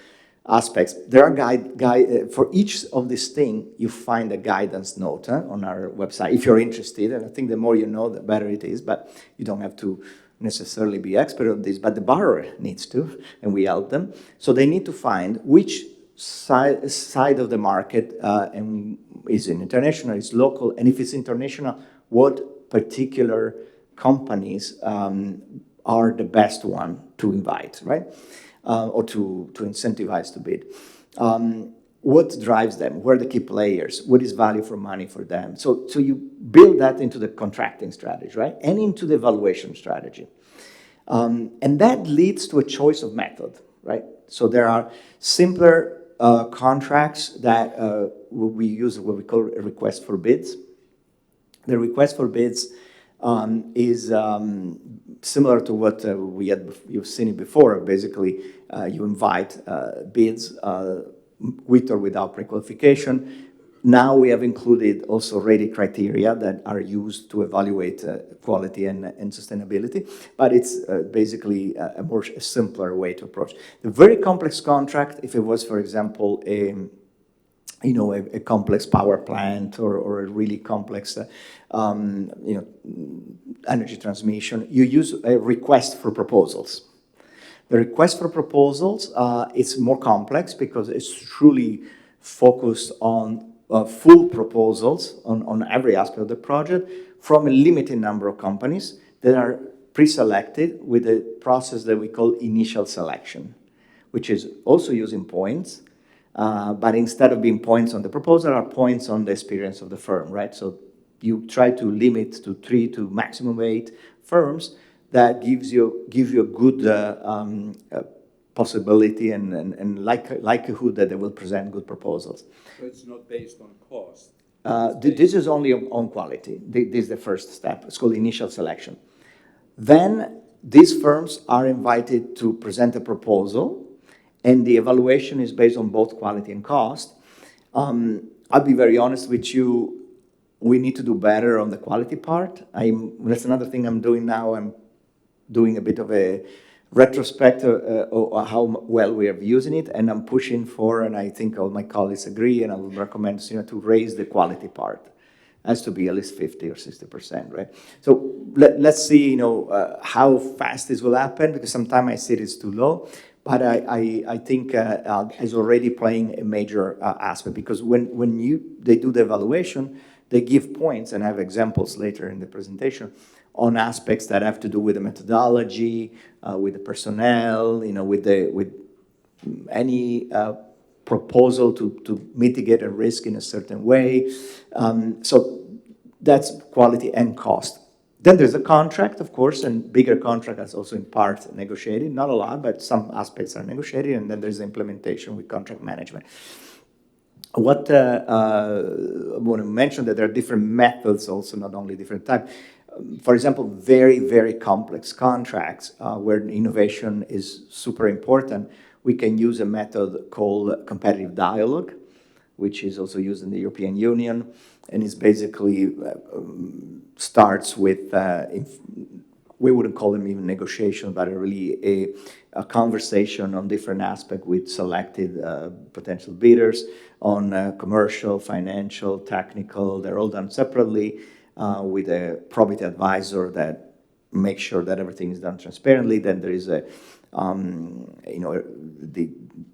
aspects. There are for each of these things, you find a guidance note on our website if you're interested. And I think the more you know, the better it is. But you don't have to necessarily be expert on this. But the borrower needs to, and we help them. So they need to find which side of the market and is it international, is local, and if it's international, what particular companies are the best one to invite, right? Or to incentivize to bid. What drives them? Who are the key players? What is value for money for them? So you build that into the contracting strategy, right? And into the evaluation strategy. And that leads to a choice of method, right? So there are simpler contracts that we use what we call a request for bids. The request for bids is similar to what you've seen it before. Basically, you invite bids with or without pre-qualification. Now we have included also rating criteria that are used to evaluate quality and sustainability, but it's basically a simpler way to approach. The very complex contract, if it was, for example, a complex power plant or a really complex, energy transmission, you use a request for proposals. The request for proposals is more complex because it's truly focused on full proposals on every aspect of the project from a limited number of companies that are pre-selected with a process that we call initial selection, which is also using points. But instead of being points on the proposal, are points on the experience of the firm, right? So you try to limit to 3 to maximum 8 firms. That give you a good possibility and likelihood that they will present good proposals. So it's not based on cost? This is only on quality. This is the first step. It's called initial selection. Then these firms are invited to present a proposal, and the evaluation is based on both quality and cost. I'll be very honest with you, we need to do better on the quality part. That's another thing I'm doing now. I'm doing a bit of a retrospect of how well we are using it, and I'm pushing for, and I think all my colleagues agree, and I would recommend to raise the quality part. It has to be at least 50 or 60%, right? So let's see, how fast this will happen, because sometimes I see it's too low. But I think it's already playing a major aspect, because when they do the evaluation, they give points, and I have examples later in the presentation, on aspects that have to do with the methodology, with the personnel, with any proposal to mitigate a risk in a certain way. So That's quality and cost. Then there's a contract, of course, and bigger contract is also in part negotiated. Not a lot, but some aspects are negotiated. And then there's the implementation with contract management. What I want to mention that there are different methods also, not only different types. For example, very, very complex contracts where innovation is super important. We can use a method called competitive dialogue, which is also used in the European Union, and is basically starts with, we wouldn't call them even negotiations, but really a conversation on different aspects with selected potential bidders on commercial, financial, technical. They're all done separately with a probity advisor that makes sure that everything is done transparently. Then there is a,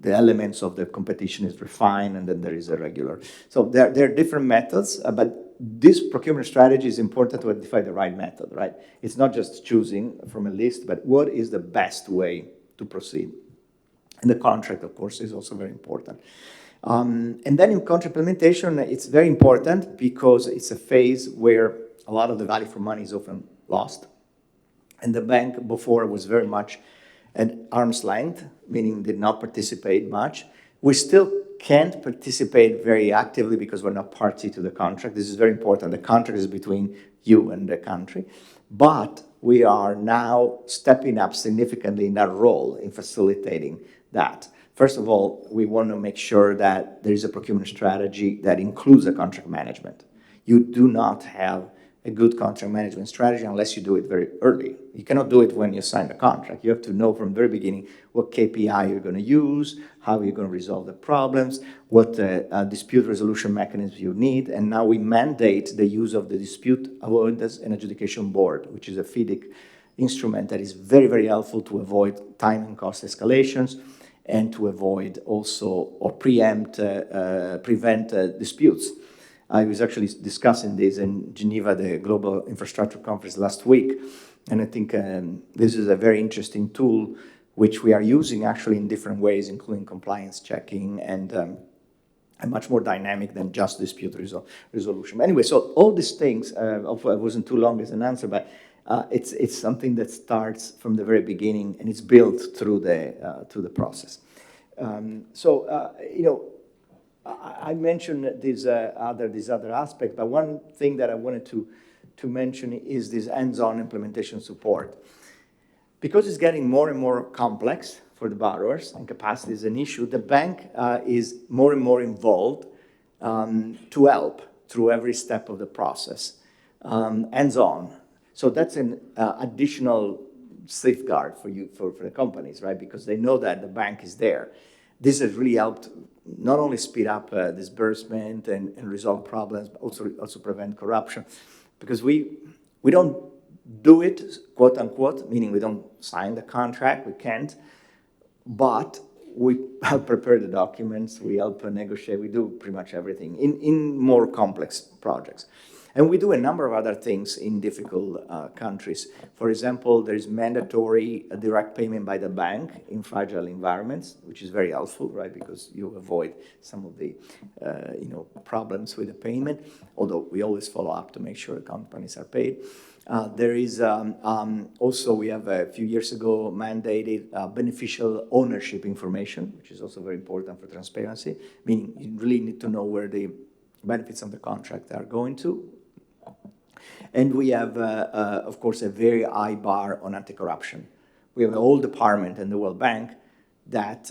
the elements of the competition is refined, and then there is a regular. So there are different methods, but this procurement strategy is important to identify the right method, right? It's not just choosing from a list, but what is the best way to proceed? And the contract, of course, is also very important. And then in contract implementation, it's very important because it's a phase where a lot of the value for money is often lost. And the bank before was very much at arm's length, meaning did not participate much. We still can't participate very actively because we're not party to the contract. This is very important. The contract is between you and the country. But we are now stepping up significantly in our role in facilitating that. First of all, we want to make sure that there is a procurement strategy that includes a contract management. You do not have a good contract management strategy unless you do it very early. You cannot do it when you sign the contract. You have to know from the very beginning what KPI you're going to use, how you're going to resolve the problems, what dispute resolution mechanisms you need. And now we mandate the use of the Dispute Avoidance and Adjudication Board, which is a FIDIC instrument that is very, very helpful to avoid time and cost escalations and to avoid also or prevent disputes. I was actually discussing this in Geneva, the Global Infrastructure Conference last week, and I think this is a very interesting tool which we are using actually in different ways, including compliance checking and much more dynamic than just dispute resolution. Anyway, so all these things, hopefully it wasn't too long as an answer, but it's something that starts from the very beginning and it's built through the process. I mentioned this other aspect, but one thing that I wanted to mention is this hands-on implementation support. Because it's getting more and more complex for the borrowers and capacity is an issue, the bank is more and more involved to help through every step of the process, hands-on. So that's an additional safeguard for the companies, right? Because they know that the bank is there. This has really helped not only speed up disbursement and resolve problems, but also prevent corruption. Because we don't do it, quote unquote, meaning we don't sign the contract, we can't, but we help prepare the documents, we help negotiate, we do pretty much everything in more complex projects. And we do a number of other things in difficult countries. For example, there is mandatory direct payment by the bank in fragile environments, which is very helpful, right? Because you avoid some of the problems with the payment, although we always follow up to make sure the companies are paid. There is also, we have a few years ago mandated beneficial ownership information, which is also very important for transparency, meaning you really need to know where the benefits of the contract are going to. And we have, of course, a very high bar on anti-corruption. We have a whole department in the World Bank that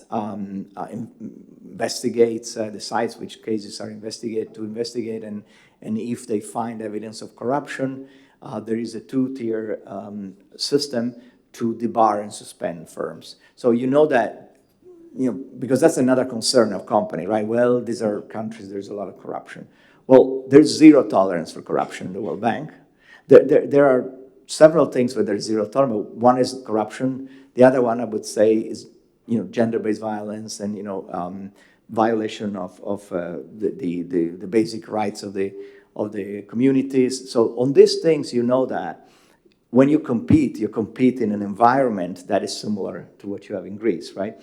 investigates, decides which cases are investigated, and if they find evidence of corruption, there is a two-tier system to debar and suspend firms. So you know that, because that's another concern of company, right? Well, these are countries, there's a lot of corruption. Well, there's zero tolerance for corruption in the World Bank. There are several things where there's zero tolerance. One is corruption. The other one I would say is, gender-based violence and, violation of the basic rights of the communities. So on these things, you know that when you compete in an environment that is similar to what you have in Greece, right?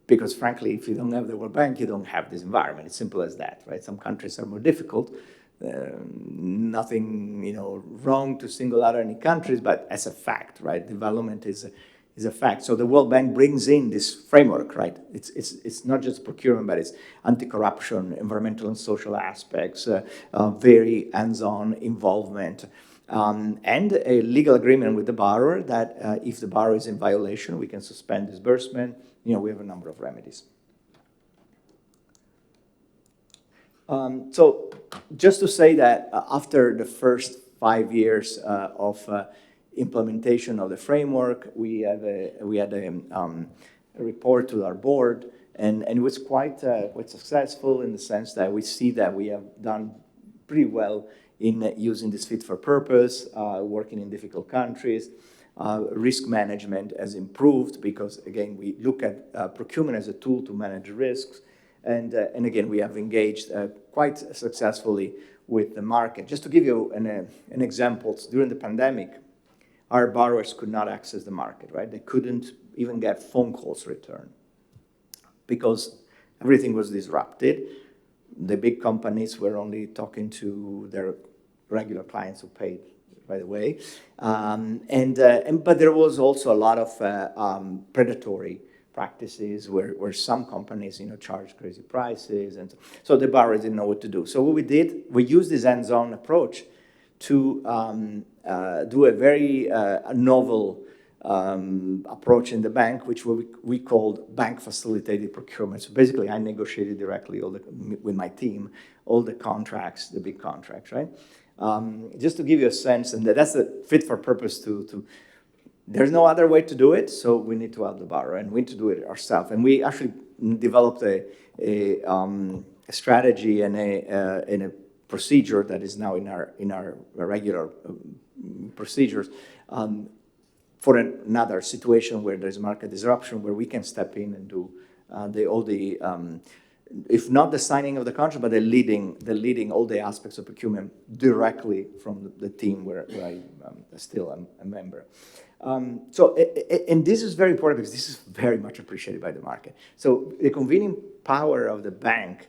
Because frankly, if you don't have the World Bank, you don't have this environment. It's simple as that, right? Some countries are more difficult nothing, wrong to single out any countries, but as a fact, right? Development is a fact. So the World Bank brings in this framework, right? It's not just procurement, but it's anti-corruption, environmental and social aspects, very hands-on involvement, and a legal agreement with the borrower that if the borrower is in violation, we can suspend disbursement. We have a number of remedies. So just to say that after the first 5 years of implementation of the framework, we had a report to our board, and it was quite successful in the sense that we see that we have done pretty well in using this fit for purpose, working in difficult countries. Risk management has improved because, again, we look at procurement as a tool to manage risks. And again, we have engaged quite successfully with the market. Just to give you an example, during the pandemic, our borrowers could not access the market, right? They couldn't even get phone calls returned because everything was disrupted. The big companies were only talking to their regular clients who paid right away. But there was also a lot of predatory practices where some companies, charge crazy prices, and so the borrowers didn't know what to do. So what we did, we used this hands-on approach to do a very novel approach in the bank, which we called bank-facilitated procurement. So basically, I negotiated directly with my team all the contracts, the big contracts, right? Just to give you a sense, and that's the fit for purpose to there's no other way to do it, so we need to help the borrower, and we need to do it ourselves. And we actually developed a strategy and a procedure that is now in our regular procedures for another situation where there's market disruption, where we can step in and do if not the signing of the contract, but the leading all the aspects of procurement directly from the team where I still am a member. And this is very important because this is very much appreciated by the market. So the convening power of the bank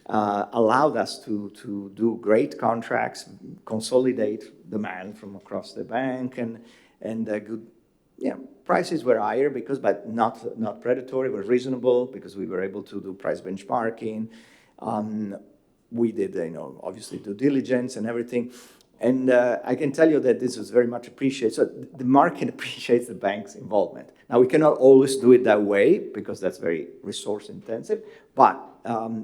allowed us to do great contracts, consolidate demand from across the bank, and good. Prices were higher but not predatory, were reasonable because we were able to do price benchmarking. We did, obviously due diligence and everything. And I can tell you that this was very much appreciated. So the market appreciates the bank's involvement. Now, we cannot always do it that way because that's very resource intensive, but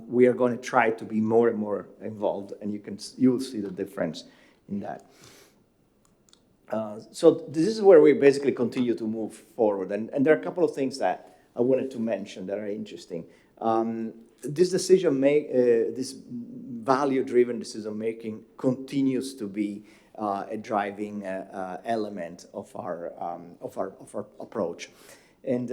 we are going to try to be more and more involved, and you will see the difference in that. So this is where we basically continue to move forward. And there are a couple of things that I wanted to mention that are interesting. This this value-driven decision-making continues to be a driving element of our approach. And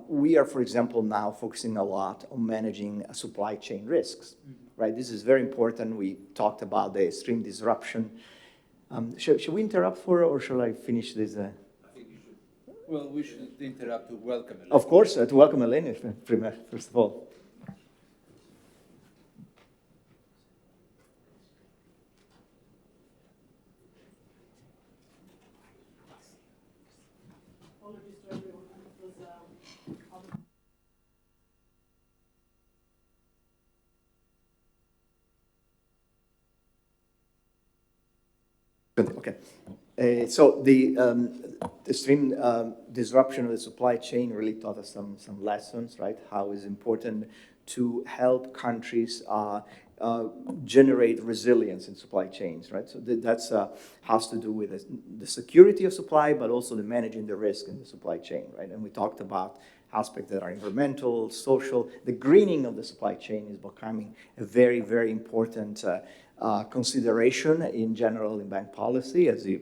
we are, for example, now focusing a lot on managing supply chain risks, right? This is very important. We talked about the extreme disruption. Should we interrupt or shall I finish this? I think you should. Well, we should interrupt to welcome Eleni. Of course, to welcome Eleni, first of all. Okay. So the extreme disruption of the supply chain really taught us some lessons, right? How it's important to help countries generate resilience in supply chains, right? So that's has to do with the security of supply, but also the managing the risk in the supply chain, right? And we talked about aspects that are environmental, social. The greening of the supply chain is becoming a very, very important consideration in general in bank policy, as you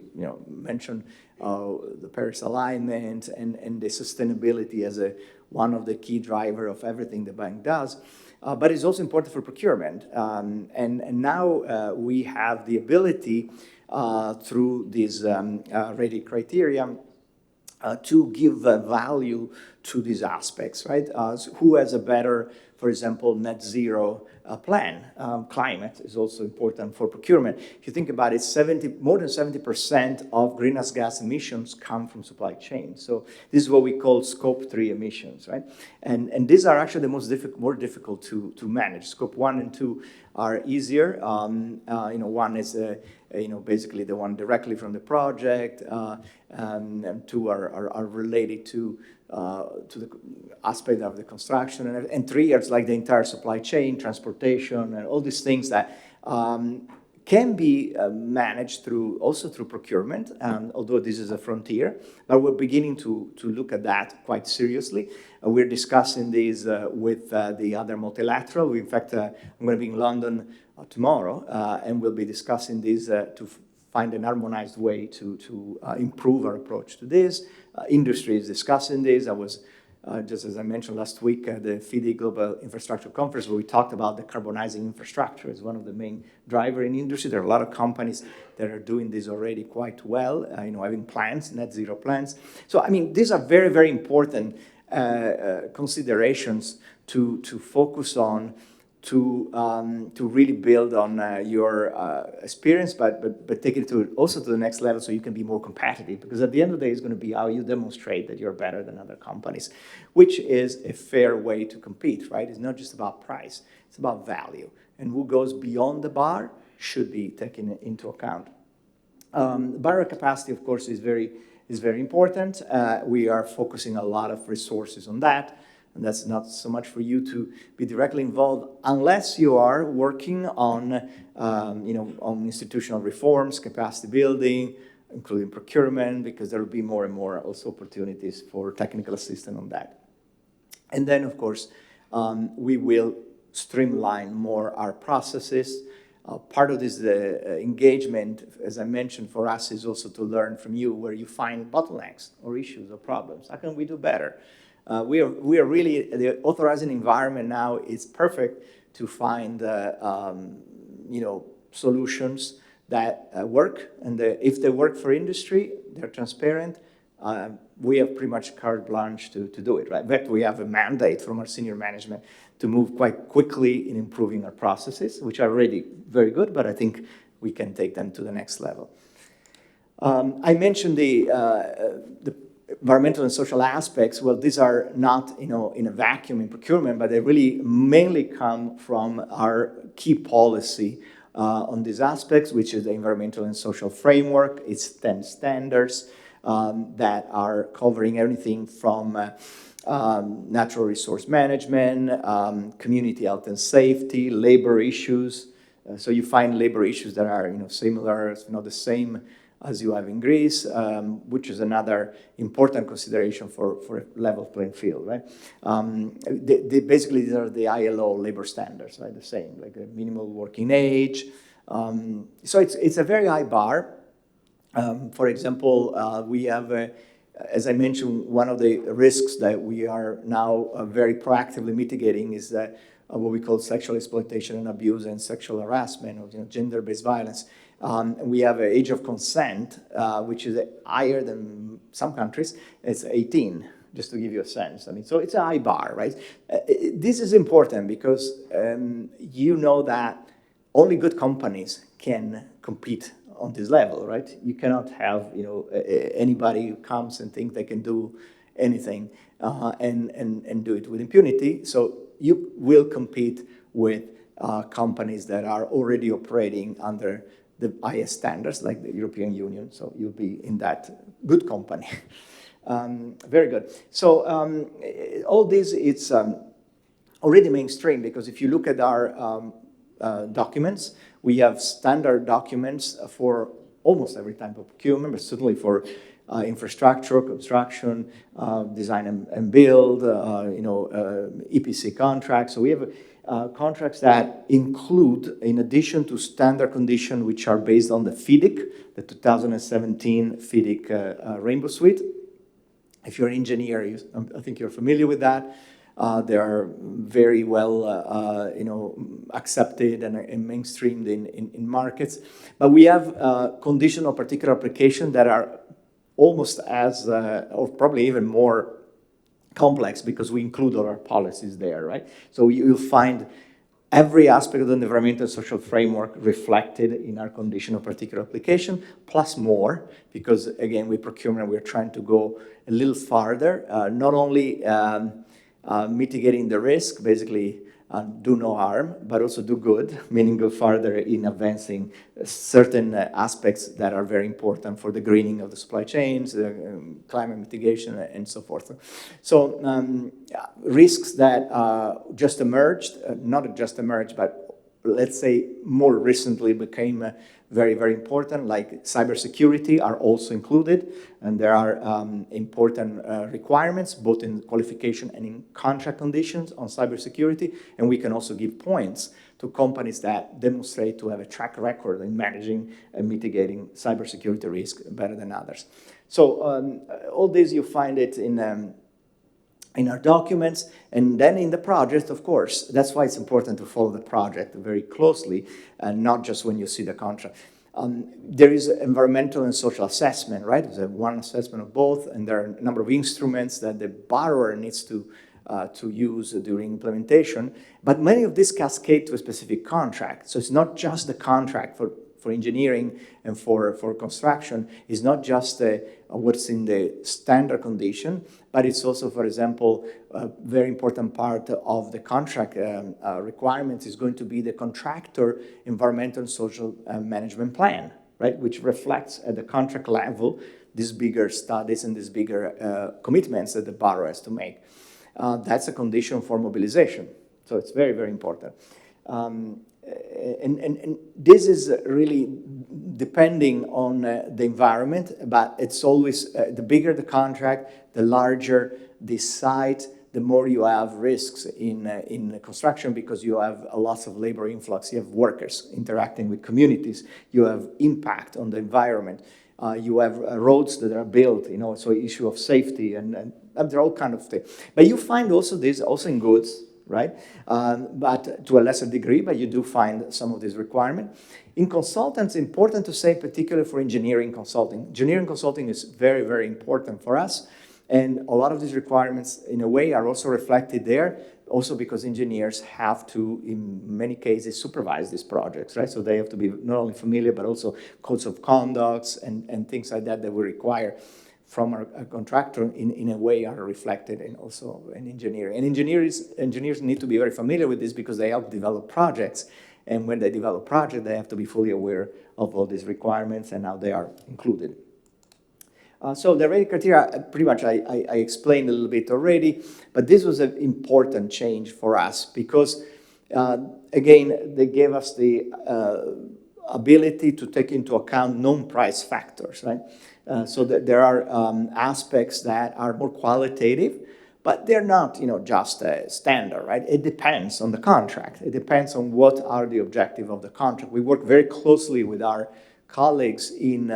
mentioned, the Paris alignment and the sustainability as one of the key driver of everything the bank does. But it's also important for procurement. And now we have the ability through these rating criteria to give value to these aspects, right? Who has a better, for example, net zero plan? Climate is also important for procurement. If you think about it, more than 70% of greenhouse gas emissions come from supply chain. So this is what we call Scope 3 emissions, right? And these are actually the more difficult to manage. Scope 1 and 2 are easier. One is basically the one directly from the project, and 2 are related to the aspect of the construction, and 3 is like the entire supply chain, transportation, and all these things that can be managed also through procurement, although this is a frontier. But we're beginning to look at that quite seriously. We're discussing this with the other multilateral. In fact, I'm going to be in London tomorrow, and we'll be discussing this to find an harmonized way to improve our approach to this. Industry is discussing this. I was, just as I mentioned last week, at the FIDE Global Infrastructure Conference, where we talked about decarbonizing infrastructure as one of the main drivers in industry. There are a lot of companies that are doing this already quite well, having plans, net zero plans. So, I mean, these are very, very important considerations to focus on, to really build on your experience, but take it also to the next level so you can be more competitive. Because at the end of the day, it's going to be how you demonstrate that you're better than other companies, which is a fair way to compete, right? It's not just about price, it's about value. And who goes beyond the bar should be taken into account. Barrier capacity, of course, is very important. We are focusing a lot of resources on that. And that's not so much for you to be directly involved unless you are working on, on institutional reforms, capacity building, including procurement, because there will be more and more also opportunities for technical assistance on that. And then, of course, we will streamline more our processes. Part of this engagement, as I mentioned, for us is also to learn from you where you find bottlenecks or issues or problems. How can we do better? We are really, the authorizing environment now is perfect to find, solutions that work. And if they work for industry, they're transparent. We have pretty much carte blanche to do it, right? In fact, we have a mandate from our senior management to move quite quickly in improving our processes, which are already very good, but I think we can take them to the next level. I mentioned the environmental and social aspects. Well, these are not, in a vacuum in procurement, but they really mainly come from our key policy on these aspects, which is the environmental and social framework. It's 10 standards that are covering everything from natural resource management, community health and safety, labor issues. So you find labor issues that are, similar, the same as you have in Greece, which is another important consideration for a level playing field, right? Basically, these are the ILO labor standards, right? The same, like a minimal working age. So it's a very high bar. For example, we have, as I mentioned, one of the risks that we are now very proactively mitigating is that what we call sexual exploitation and abuse and sexual harassment, or gender-based violence. We have an age of consent, which is higher than some countries. It's 18, just to give you a sense. I mean, so it's a high bar, right? This is important because you know that only good companies can compete on this level, right? You cannot have, anybody who comes and thinks they can do anything and do it with impunity. So you will compete with companies that are already operating under the highest standards, like the European Union. So you'll be in that good company. Very good. So all this, it's already mainstream, because if you look at our documents, we have standard documents for almost every type of procurement, but certainly for infrastructure, construction, design and build, EPC contracts. So we have contracts that include, in addition to standard conditions, which are based on the FIDIC, the 2017 FIDIC Rainbow Suite. If you're an engineer, I think you're familiar with that. They are very well, accepted and mainstreamed in markets. But we have conditions of particular application that are almost as, or probably even more complex because we include all our policies there, right? So you'll find every aspect of the environmental and social framework reflected in our condition of particular application, plus more, because again, with procurement, we're trying to go a little farther, not only mitigating the risk, basically do no harm, but also do good, meaning go farther in advancing certain aspects that are very important for the greening of the supply chains, climate mitigation, and so forth. So risks that just emerged, not just emerged, but let's say more recently became very, very important, like cybersecurity are also included, and there are important requirements, both in qualification and in contract conditions on cybersecurity, and we can also give points to companies that demonstrate to have a track record in managing and mitigating cybersecurity risk better than others. So all this, you find it in our documents, and then in the project, of course. That's why it's important to follow the project very closely, and not just when you see the contract. There is environmental and social assessment, right? There's one assessment of both, and there are a number of instruments that the borrower needs to use during implementation. But many of these cascade to a specific contract. So it's not just the contract for engineering and for construction. It's not just what's in the standard condition, but it's also, for example, a very important part of the contract requirements is going to be the contractor environmental and social management plan, right? Which reflects at the contract level these bigger studies and these bigger commitments that the borrower has to make. That's a condition for mobilization. So it's very, very important. And this is really depending on the environment, but it's always, the bigger the contract, the larger the site, the more you have risks in construction because you have a lot of labor influx, you have workers interacting with communities, you have impact on the environment, you have roads that are built, so issue of safety, and there are all kind of things. But you find also this also in goods, right? But to a lesser degree, but you do find some of these requirements. In consultants, important to say, particularly for engineering consulting. Engineering consulting is very, very important for us. And a lot of these requirements, in a way, are also reflected there, also because engineers have to, in many cases, supervise these projects, right? So they have to be not only familiar, but also codes of conduct and things like that we require from a contractor in a way are reflected in also in engineering. And engineers need to be very familiar with this because they help develop projects. And when they develop projects, they have to be fully aware of all these requirements and how they are included. So the rating criteria, pretty much I explained a little bit already, but this was an important change for us because, again, they gave us the ability to take into account non-price factors, right? So that there are aspects that are more qualitative, but they're not, just standard, right? It depends on the contract. It depends on what are the objectives of the contract. We work very closely with our colleagues in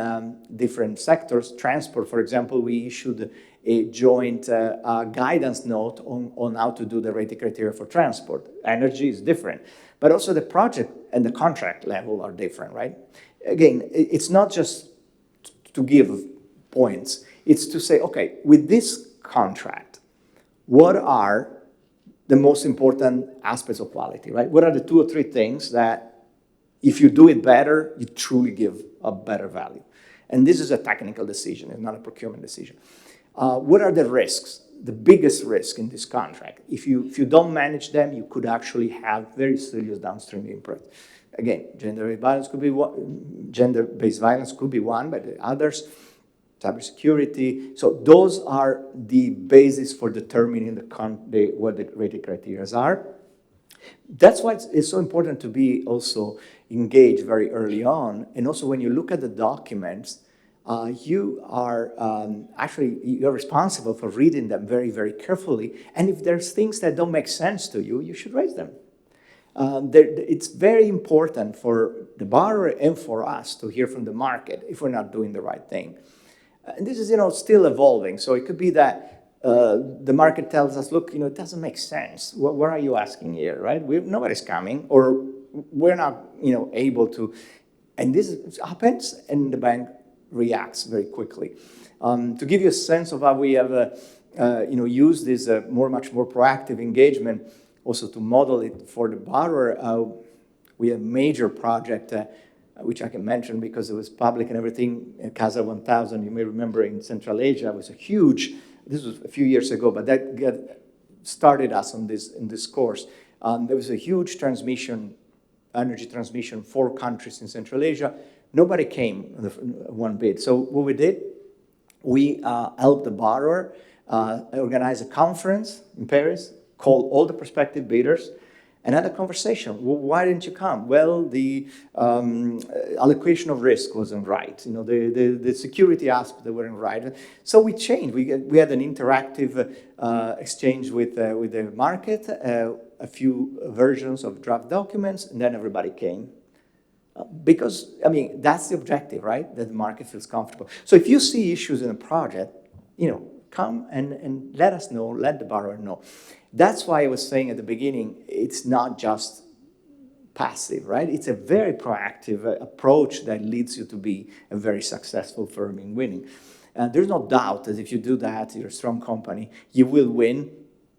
different sectors. Transport, for example, we issued a joint guidance note on how to do the rating criteria for transport. Energy is different, but also the project and the contract level are different, right? Again, it's not just to give points. It's to say, okay, with this contract, what are the most important aspects of quality, right? What are the 2 or 3 things that if you do it better, you truly give a better value? And this is a technical decision, it's not a procurement decision. What are the risks, the biggest risk in this contract? If you don't manage them, you could actually have very serious downstream impact. Again, gender-based violence could be one, but others, cybersecurity. So those are the basis for determining what the rating criteria are. That's why it's so important to be also engaged very early on. And also when you look at the documents, you are you're responsible for reading them very, very carefully. And if there's things that don't make sense to you, you should raise them. It's very important for the borrower and for us to hear from the market if we're not doing the right thing. And this is, still evolving. So it could be that the market tells us, look, it doesn't make sense. What are you asking here, right? Nobody's coming, or we're not, able to. And this happens, and the bank reacts very quickly. To give you a sense of how we have used this much more proactive engagement, also to model it for the borrower, we have a major project, which I can mention because it was public and everything, CASA 1000, you may remember in Central Asia, was a huge, this was a few years ago, but that started us on in this course. There was a huge energy transmission, 4 countries in Central Asia. Nobody came one bit. So what we did, we helped the borrower organize a conference in Paris, called all the prospective bidders, and had a conversation. Well, why didn't you come? Well, the allocation of risk wasn't right. The security aspects weren't right. So we changed. We had an interactive exchange with the market, a few versions of draft documents, and then everybody came. Because, that's the objective, right? That the market feels comfortable. So if you see issues in a project, come and let us know, let the borrower know. That's why I was saying at the beginning, it's not just passive, right? It's a very proactive approach that leads you to be a very successful firm in winning. There's no doubt that if you do that, you're a strong company, you will win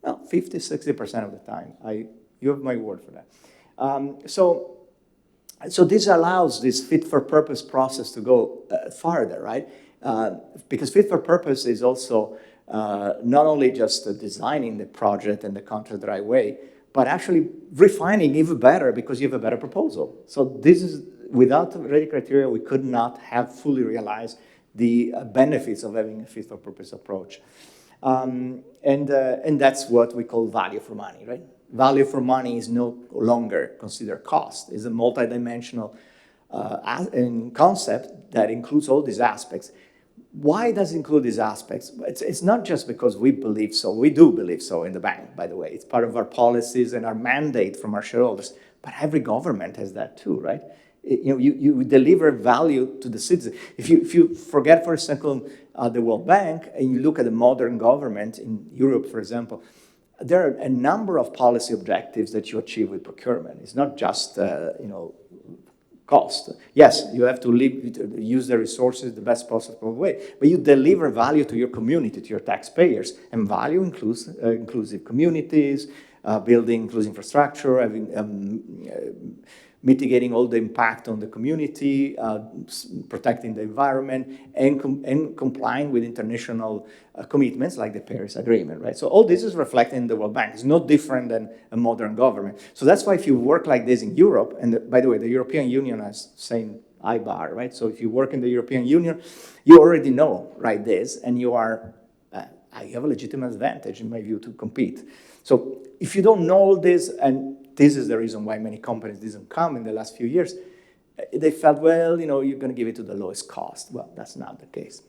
50, 60% of the time. You have my word for that. So this allows this fit-for-purpose process to go farther, right? Because fit-for-purpose is also not only just designing the project and the contract the right way, but actually refining even better because you have a better proposal. So this is, without the ready criteria, we could not have fully realized the benefits of having a fit-for-purpose approach. And that's what we call value for money, right? Value for money is no longer considered cost. It's a multidimensional concept that includes all these aspects. Why does it include these aspects? It's not just because we believe so. We do believe so in the bank, by the way. It's part of our policies and our mandate from our shareholders. But every government has that too, right? You deliver value to the citizen. If you forget for a second the World Bank and you look at the modern government in Europe, for example, there are a number of policy objectives that you achieve with procurement. It's not just cost. Yes, you have to use the resources the best possible way, but you deliver value to your community, to your taxpayers, and value includes inclusive communities, building inclusive infrastructure, mitigating all the impact on the community, protecting the environment, and complying with international commitments like the Paris Agreement, right? So all this is reflected in the World Bank. It's no different than a modern government. So that's why if you work like this in Europe, and by the way, the European Union has same IBAR, right? So if you work in the European Union, you already know, right, this, and you have a legitimate advantage, in my view, to compete. So if you don't know all this, and this is the reason why many companies didn't come in the last few years, they felt, well, you're going to give it to the lowest cost. Well, that's not the case.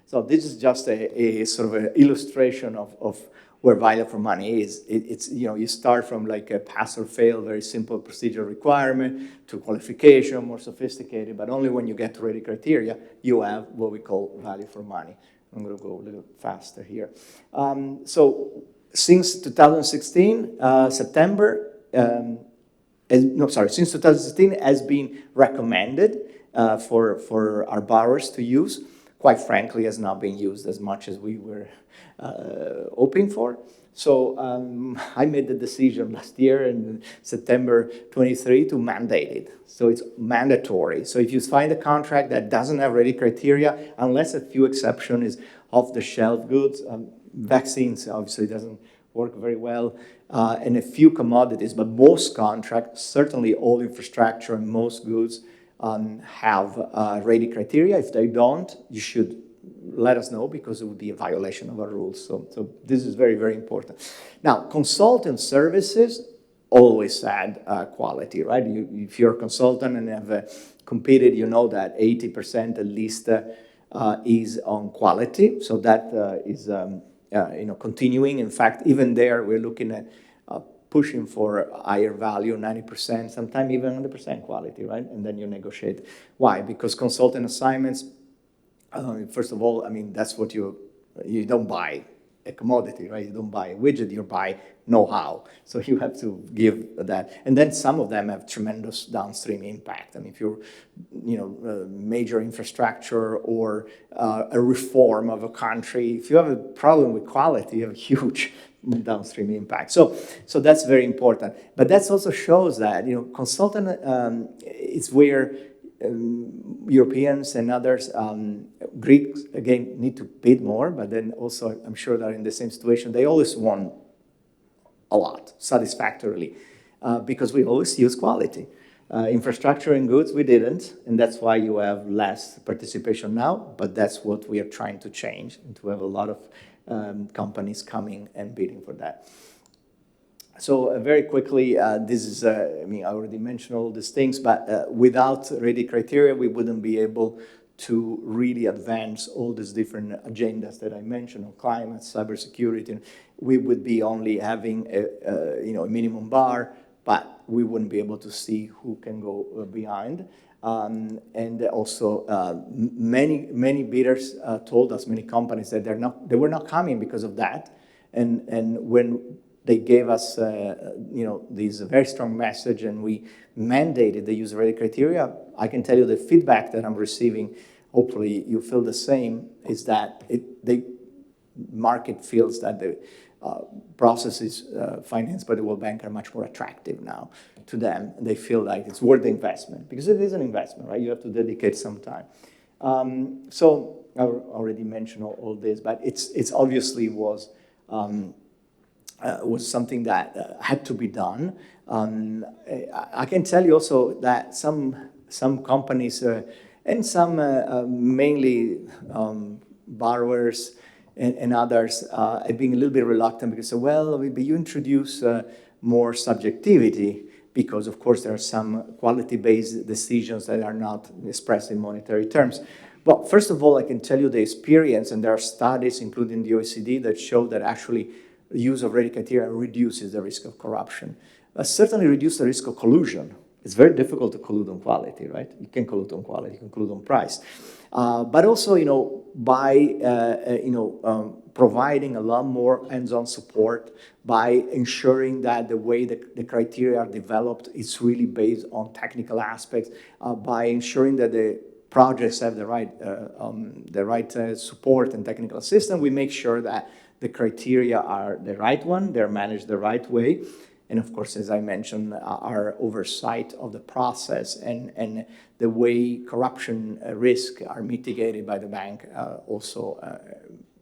So this is just a sort of an illustration of where value for money is. It's you start from like a pass or fail, very simple procedure requirement, to qualification, more sophisticated, but only when you get to ready criteria, you have what we call value for money. I'm going to go a little faster here. Since 2016, since 2016 has been recommended for our borrowers to use. Quite frankly, has not been used as much as we were hoping for. So I made the decision last year in September 23 to mandate it. So it's mandatory. So if you find a contract that doesn't have ready criteria, unless a few exceptions is off-the-shelf goods, vaccines obviously doesn't work very well, and a few commodities, but most contracts, certainly all infrastructure and most goods have ready criteria. If they don't, you should let us know because it would be a violation of our rules. So this is very, very important. Now, consultant services always add quality, right? If you're a consultant and have competed, you know that 80% at least is on quality. So that is continuing. In fact, even there, we're looking at pushing for higher value, 90%, sometimes even 100% quality, right? And then you negotiate. Why? Because consultant assignments, first of all, that's what you don't buy a commodity, right? You don't buy a widget, you buy know-how. So you have to give that. And then some of them have tremendous downstream impact. I mean, if you're, major infrastructure or a reform of a country, if you have a problem with quality, you have a huge downstream impact. So that's very important. But that also shows that, consultant is where Europeans and others, Greeks, again, need to bid more, but then also I'm sure they're in the same situation. They always want a lot, satisfactorily, because we always use quality. Infrastructure and goods, we didn't, and that's why you have less participation now, but that's what we are trying to change, and to have a lot of companies coming and bidding for that. So very quickly, this is, I already mentioned all these things, but without ready criteria, we wouldn't be able to really advance all these different agendas that I mentioned on climate, cybersecurity. We would be only having a minimum bar, but we wouldn't be able to see who can go behind. And also, many bidders told us, many companies, that they were not coming because of that. And when they gave us, this very strong message, and we mandated the user-ready criteria. I can tell you the feedback that I'm receiving, hopefully you feel the same, is that the market feels that the processes financed by the World Bank are much more attractive now to them. They feel like it's worth the investment, because it is an investment, right? You have to dedicate some time. So I already mentioned all this, but it's obviously was something that had to be done. I can tell you also that some companies and some mainly borrowers and others have been a little bit reluctant, because, well, you introduce more subjectivity, because of course there are some quality-based decisions that are not expressed in monetary terms. But first of all, I can tell you the experience, and there are studies, including the OECD, that show that actually the use of ready criteria reduces the risk of corruption. Certainly reduces the risk of collusion. It's very difficult to collude on quality, right? You can collude on quality, you can collude on price. But also, by providing a lot more hands-on support, by ensuring that the way the criteria are developed is really based on technical aspects, by ensuring that the projects have the right support and technical assistance, we make sure that the criteria are the right one, they're managed the right way. And of course, as I mentioned, our oversight of the process and the way corruption risk are mitigated by the bank also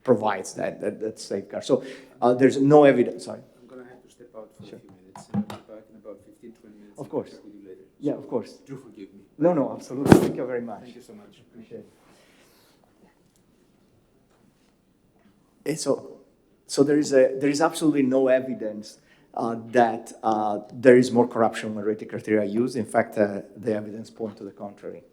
provides that safeguard. So there's no evidence, sorry. I'm going to have to step out for a few minutes. I'll be back in about 15, 20 minutes. Of course. With you later. Yeah, of course. Do forgive me. No, absolutely. Thank you very much. Thank you so much. Appreciate it. So there is absolutely no evidence that there is more corruption when rating criteria are used. In fact, the evidence points to the contrary.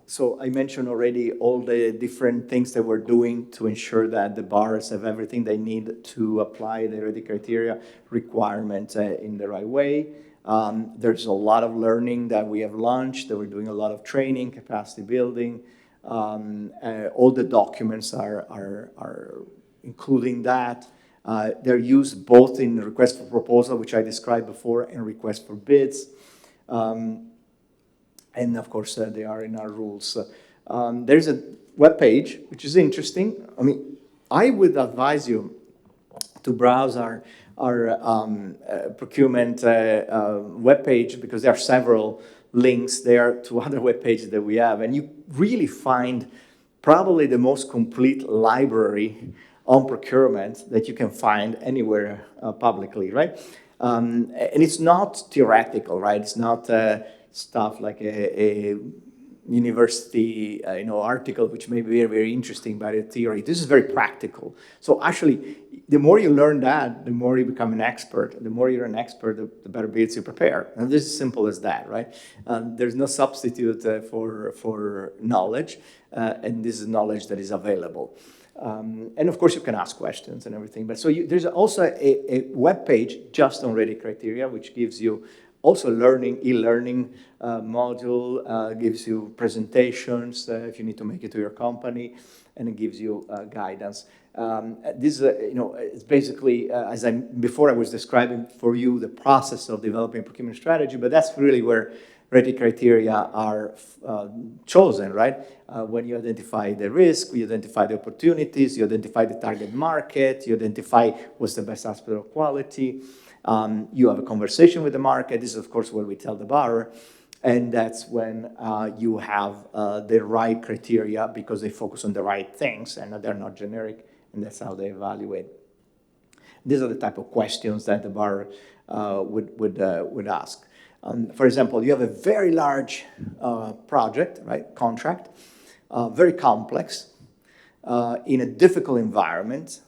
So I mentioned already all the different things that we're doing to ensure that the borrowers have everything they need to apply the rating criteria requirements in the right way. There's a lot of learning that we have launched, that we're doing a lot of training, capacity building. All the documents are including that. They're used both in request for proposal, which I described before, and request for bids. And of course, they are in our rules. There's a web page, which is interesting. I mean, I would advise you to browse our procurement web page, because there are several links there to other web pages that we have, and you really find probably the most complete library on procurement that you can find anywhere publicly, right? And it's not theoretical, right? It's not stuff like a university article, which may be very, very interesting by the theory. This is very practical. So actually, the more you learn that, the more you become an expert. The more you're an expert, the better bids you prepare. And this is simple as that, right? There's no substitute for knowledge, and this is knowledge that is available. And of course, you can ask questions and everything. But so there's also a web page just on ready criteria, which gives you also e-learning module, gives you presentations if you need to make it to your company, and it gives you guidance. This, it's basically, before I was describing for you the process of developing a procurement strategy, but that's really where ready criteria are chosen, right? When you identify the risk, you identify the opportunities, you identify the target market, you identify what's the best aspect of quality, you have a conversation with the market. This is, of course, what we tell the borrower. And that's when you have the right criteria because they focus on the right things and they're not generic, and that's how they evaluate. These are the type of questions that the borrower would ask. For example, you have a very large project, right, contract, very complex, in a difficult environment.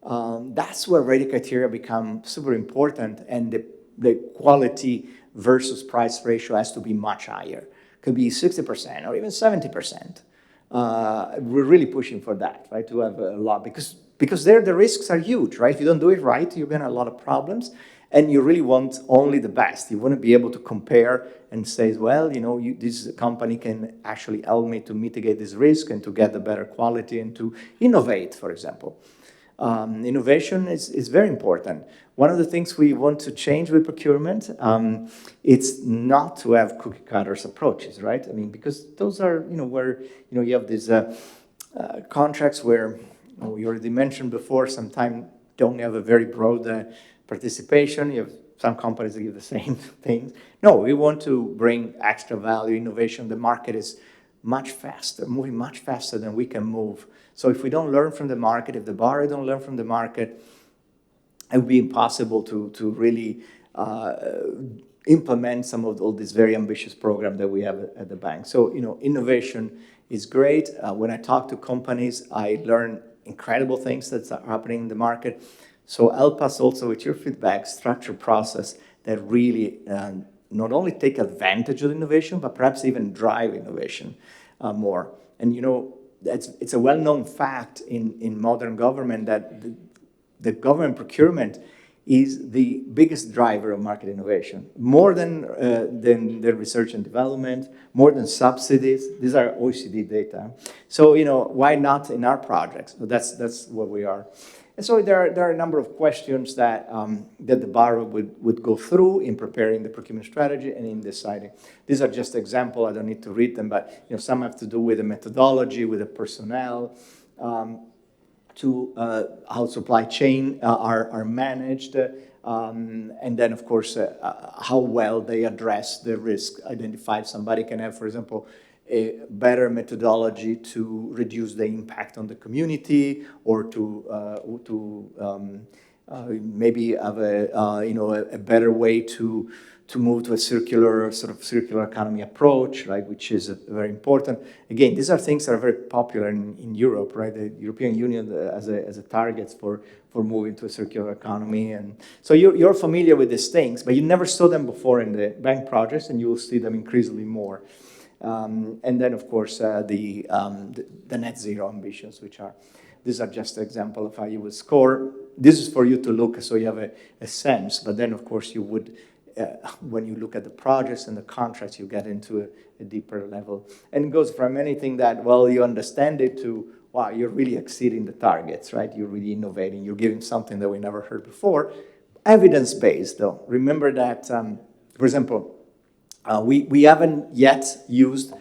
That's where ready criteria become super important, and the quality versus price ratio has to be much higher. Could be 60% or even 70%. We're really pushing for that, right, to have a lot, because there the risks are huge, right? If you don't do it right, you're going to have a lot of problems. And you really want only the best. You want to be able to compare and say, well, this company can actually help me to mitigate this risk and to get the better quality and to innovate, for example. Innovation is very important. One of the things we want to change with procurement, it's not to have cookie cutters approaches, right? I mean, because those are, where, you have these contracts where, we already mentioned before, sometimes don't have a very broad participation. You have some companies that give the same things. No, we want to bring extra value, innovation. The market is much faster, moving much faster than we can move. So if we don't learn from the market, if the borrower don't learn from the market, it would be impossible to really implement some of all these very ambitious programs that we have at the bank. So, innovation is great. When I talk to companies, I learn incredible things that are happening in the market. So help us also with your feedback, structure process that really not only take advantage of innovation, but perhaps even drive innovation more. And it's a well-known fact in modern government that the government procurement is the biggest driver of market innovation, more than the research and development, more than subsidies. These are OECD data. So why not in our projects? So that's what we are. And so there are a number of questions that the borrower would go through in preparing the procurement strategy and in deciding. These are just examples. I don't need to read them, but some have to do with the methodology, with the personnel, to how supply chain are managed, and then, of course, how well they address the risk identified. Somebody can have, for example, a better methodology to reduce the impact on the community, or to maybe have a better way to move to a circular economy approach, right, which is very important. Again, these are things that are very popular in Europe, right? The European Union as a target for moving to a circular economy. And so you're familiar with these things, but you never saw them before in the bank projects, and you will see them increasingly more. And then, of course, the net zero ambitions, these are just an example of how you would score. This is for you to look, so you have a sense. But then, of course, you would, when you look at the projects and the contracts, you get into a deeper level. And it goes from anything that, well, you understand it, to, wow, you're really exceeding the targets, right? You're really innovating. You're giving something that we never heard before. Evidence-based, though. Remember that, for example, we haven't yet used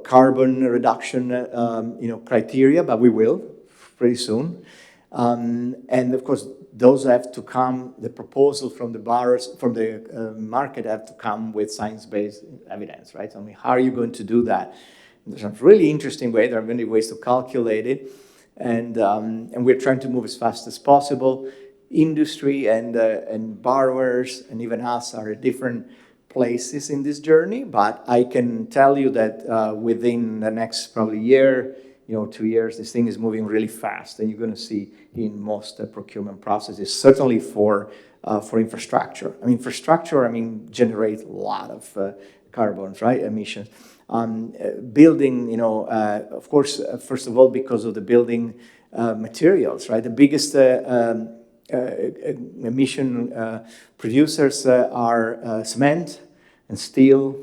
carbon reduction criteria, but we will pretty soon. And of course, those have to come, the proposal from the borrowers, from the market have to come with science-based evidence, right? I mean, how are you going to do that? There's a really interesting way. There are many ways to calculate it. And we're trying to move as fast as possible. Industry and borrowers and even us are at different places in this journey, but I can tell you that within the next probably year, 2 years, this thing is moving really fast, and you're going to see in most procurement processes, certainly for infrastructure. I mean, infrastructure, generate a lot of carbons, right, emissions. Building, of course, first of all, because of the building materials, right? The biggest emission producers are cement and steel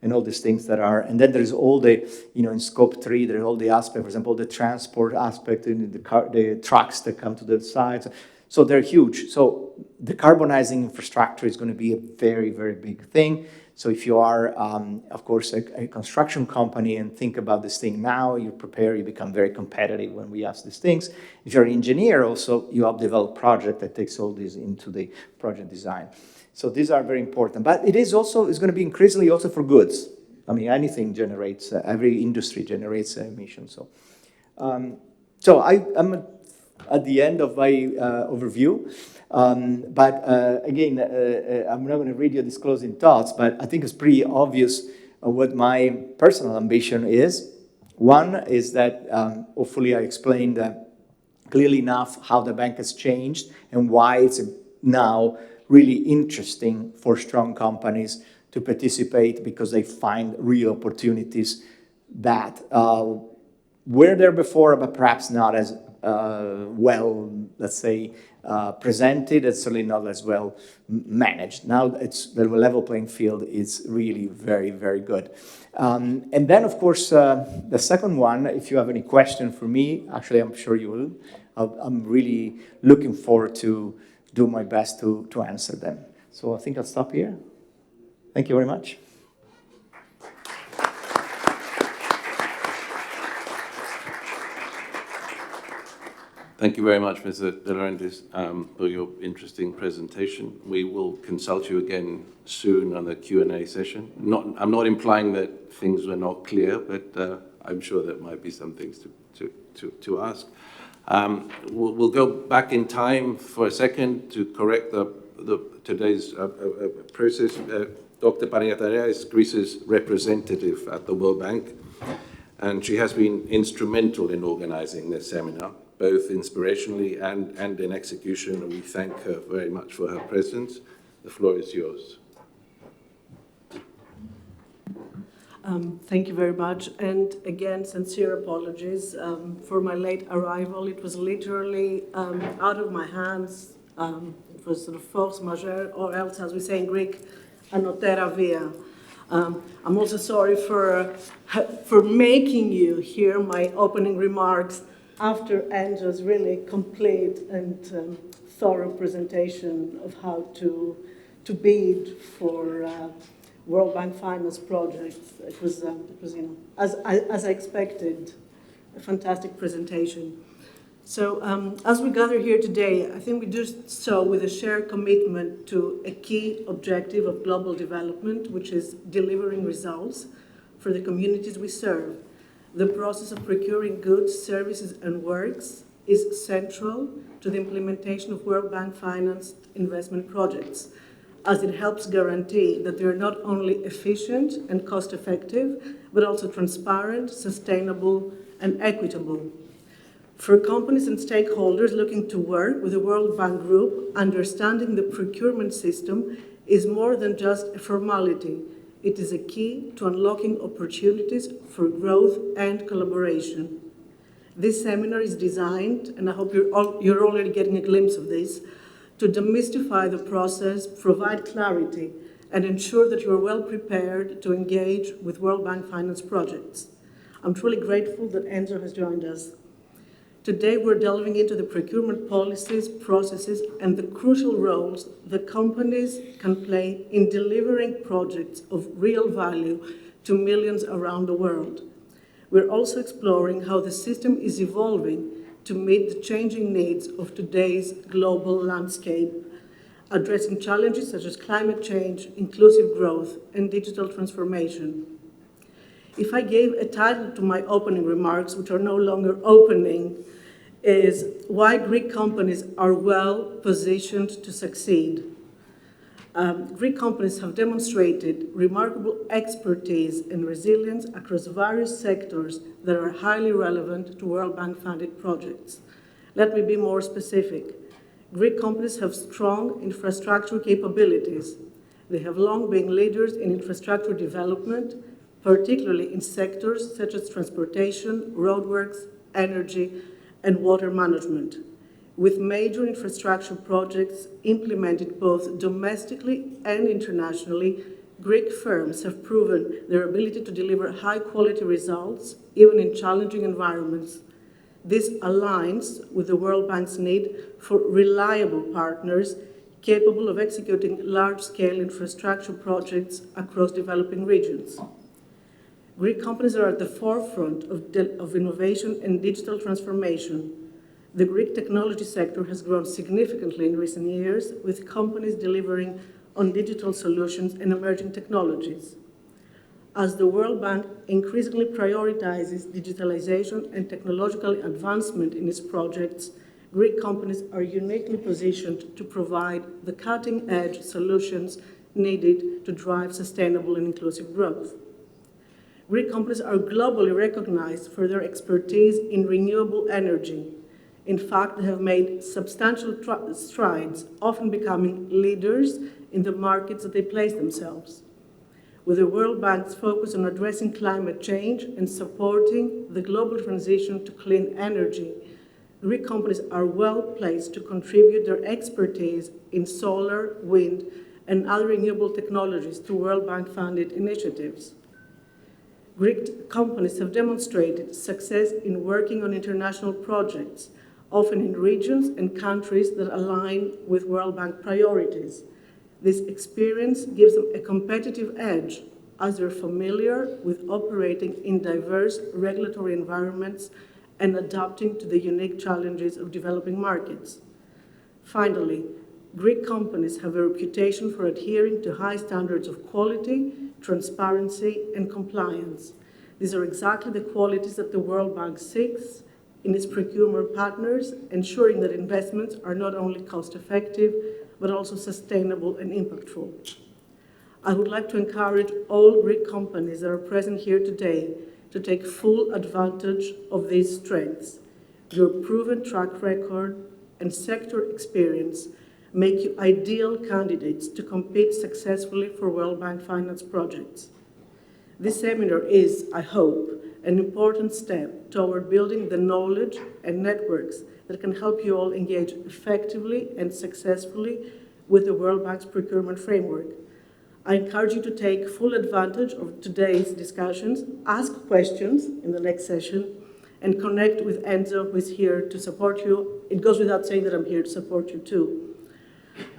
and all these things that are, and then there's all the, in scope 3, there's all the aspects, for example, the transport aspect, in the trucks that come to the sides. So they're huge. So decarbonizing infrastructure is going to be a very, very big thing. So if you are, of course, a construction company and think about this thing now, you prepare, you become very competitive when we ask these things. If you're an engineer also, you help develop project that takes all these into the project design. So these are very important. But it is also, it's going to be increasingly also for goods. I mean, anything generates, every industry generates emissions. So, I'm at the end of my overview. Again, I'm not going to read your disclosing thoughts, but I think it's pretty obvious what my personal ambition is. One is that hopefully I explained clearly enough how the bank has changed and why it's now really interesting for strong companies to participate because they find real opportunities that were there before, but perhaps not as well, let's say, presented, and certainly not as well managed. Now the level playing field is really very, very good. And then, of course, the second one, if you have any question for me, actually, I'm sure you will. I'm really looking forward to do my best to answer them. So I think I'll stop here. Thank you very much. Thank you very much, Mr. De Laurentiis, for your interesting presentation. We will consult you again soon on the Q&A session. I'm not implying that things were not clear, but I'm sure there might be some things to ask. We'll go back in time for a second to correct today's process. Dr. Panagiatou is Greece's representative at the World Bank, and she has been instrumental in organizing this seminar, both inspirationally and in execution, and we thank her very much for her presence. The floor is yours. Thank you very much, and again, sincere apologies for my late arrival. It was literally out of my hands. It was sort of force majeure, or else, as we say in Greek, anotera via. I'm also sorry for making you hear my opening remarks after Enzo's really complete and thorough presentation of how to bid for World Bank finance projects. It was as I expected, a fantastic presentation. So as we gather here today, I think we do so with a shared commitment to a key objective of global development, which is delivering results for the communities we serve. The process of procuring goods, services, and works is central to the implementation of World Bank financed investment projects, as it helps guarantee that they are not only efficient and cost-effective, but also transparent, sustainable, and equitable. For companies and stakeholders looking to work with the World Bank Group, understanding the procurement system is more than just a formality. It is a key to unlocking opportunities for growth and collaboration. This seminar is designed, and I hope you're already getting a glimpse of this, to demystify the process, provide clarity, and ensure that you are well prepared to engage with World Bank finance projects. I'm truly grateful that Enzo has joined us. Today, we're delving into the procurement policies, processes, and the crucial roles that companies can play in delivering projects of real value to millions around the world. We're also exploring how the system is evolving to meet the changing needs of today's global landscape, addressing challenges such as climate change, inclusive growth, and digital transformation. If I gave a title to my opening remarks, which are no longer opening, is why Greek companies are well positioned to succeed. Greek companies have demonstrated remarkable expertise and resilience across various sectors that are highly relevant to World Bank funded projects. Let me be more specific. Greek companies have strong infrastructure capabilities. They have long been leaders in infrastructure development, particularly in sectors such as transportation, roadworks, energy, and water management, with major infrastructure projects implemented both domestically and internationally. Greek firms have proven their ability to deliver high-quality results, even in challenging environments. This aligns with the World Bank's need for reliable partners capable of executing large-scale infrastructure projects across developing regions. Greek companies are at the forefront of innovation and digital transformation. The Greek technology sector has grown significantly in recent years, with companies delivering on digital solutions and emerging technologies. As the World Bank increasingly prioritizes digitalization and technological advancement in its projects, Greek companies are uniquely positioned to provide the cutting-edge solutions needed to drive sustainable and inclusive growth. Greek companies are globally recognized for their expertise in renewable energy. In fact, they have made substantial strides, often becoming leaders in the markets that they place themselves. With the World Bank's focus on addressing climate change and supporting the global transition to clean energy, Greek companies are well placed to contribute their expertise in solar, wind, and other renewable technologies to World Bank-funded initiatives. Greek companies have demonstrated success in working on international projects, often in regions and countries that align with World Bank priorities. This experience gives them a competitive edge as they're familiar with operating in diverse regulatory environments and adapting to the unique challenges of developing markets. Finally, Greek companies have a reputation for adhering to high standards of quality, transparency, and compliance. These are exactly the qualities that the World Bank seeks in its procurement partners, ensuring that investments are not only cost-effective, but also sustainable and impactful. I would like to encourage all Greek companies that are present here today to take full advantage of these strengths. Your proven track record and sector experience make you ideal candidates to compete successfully for World Bank finance projects. This seminar is, I hope, an important step toward building the knowledge and networks that can help you all engage effectively and successfully with the World Bank's procurement framework. I encourage you to take full advantage of today's discussions, ask questions in the next session, and connect with Enzo, who is here to support you. It goes without saying that I'm here to support you too.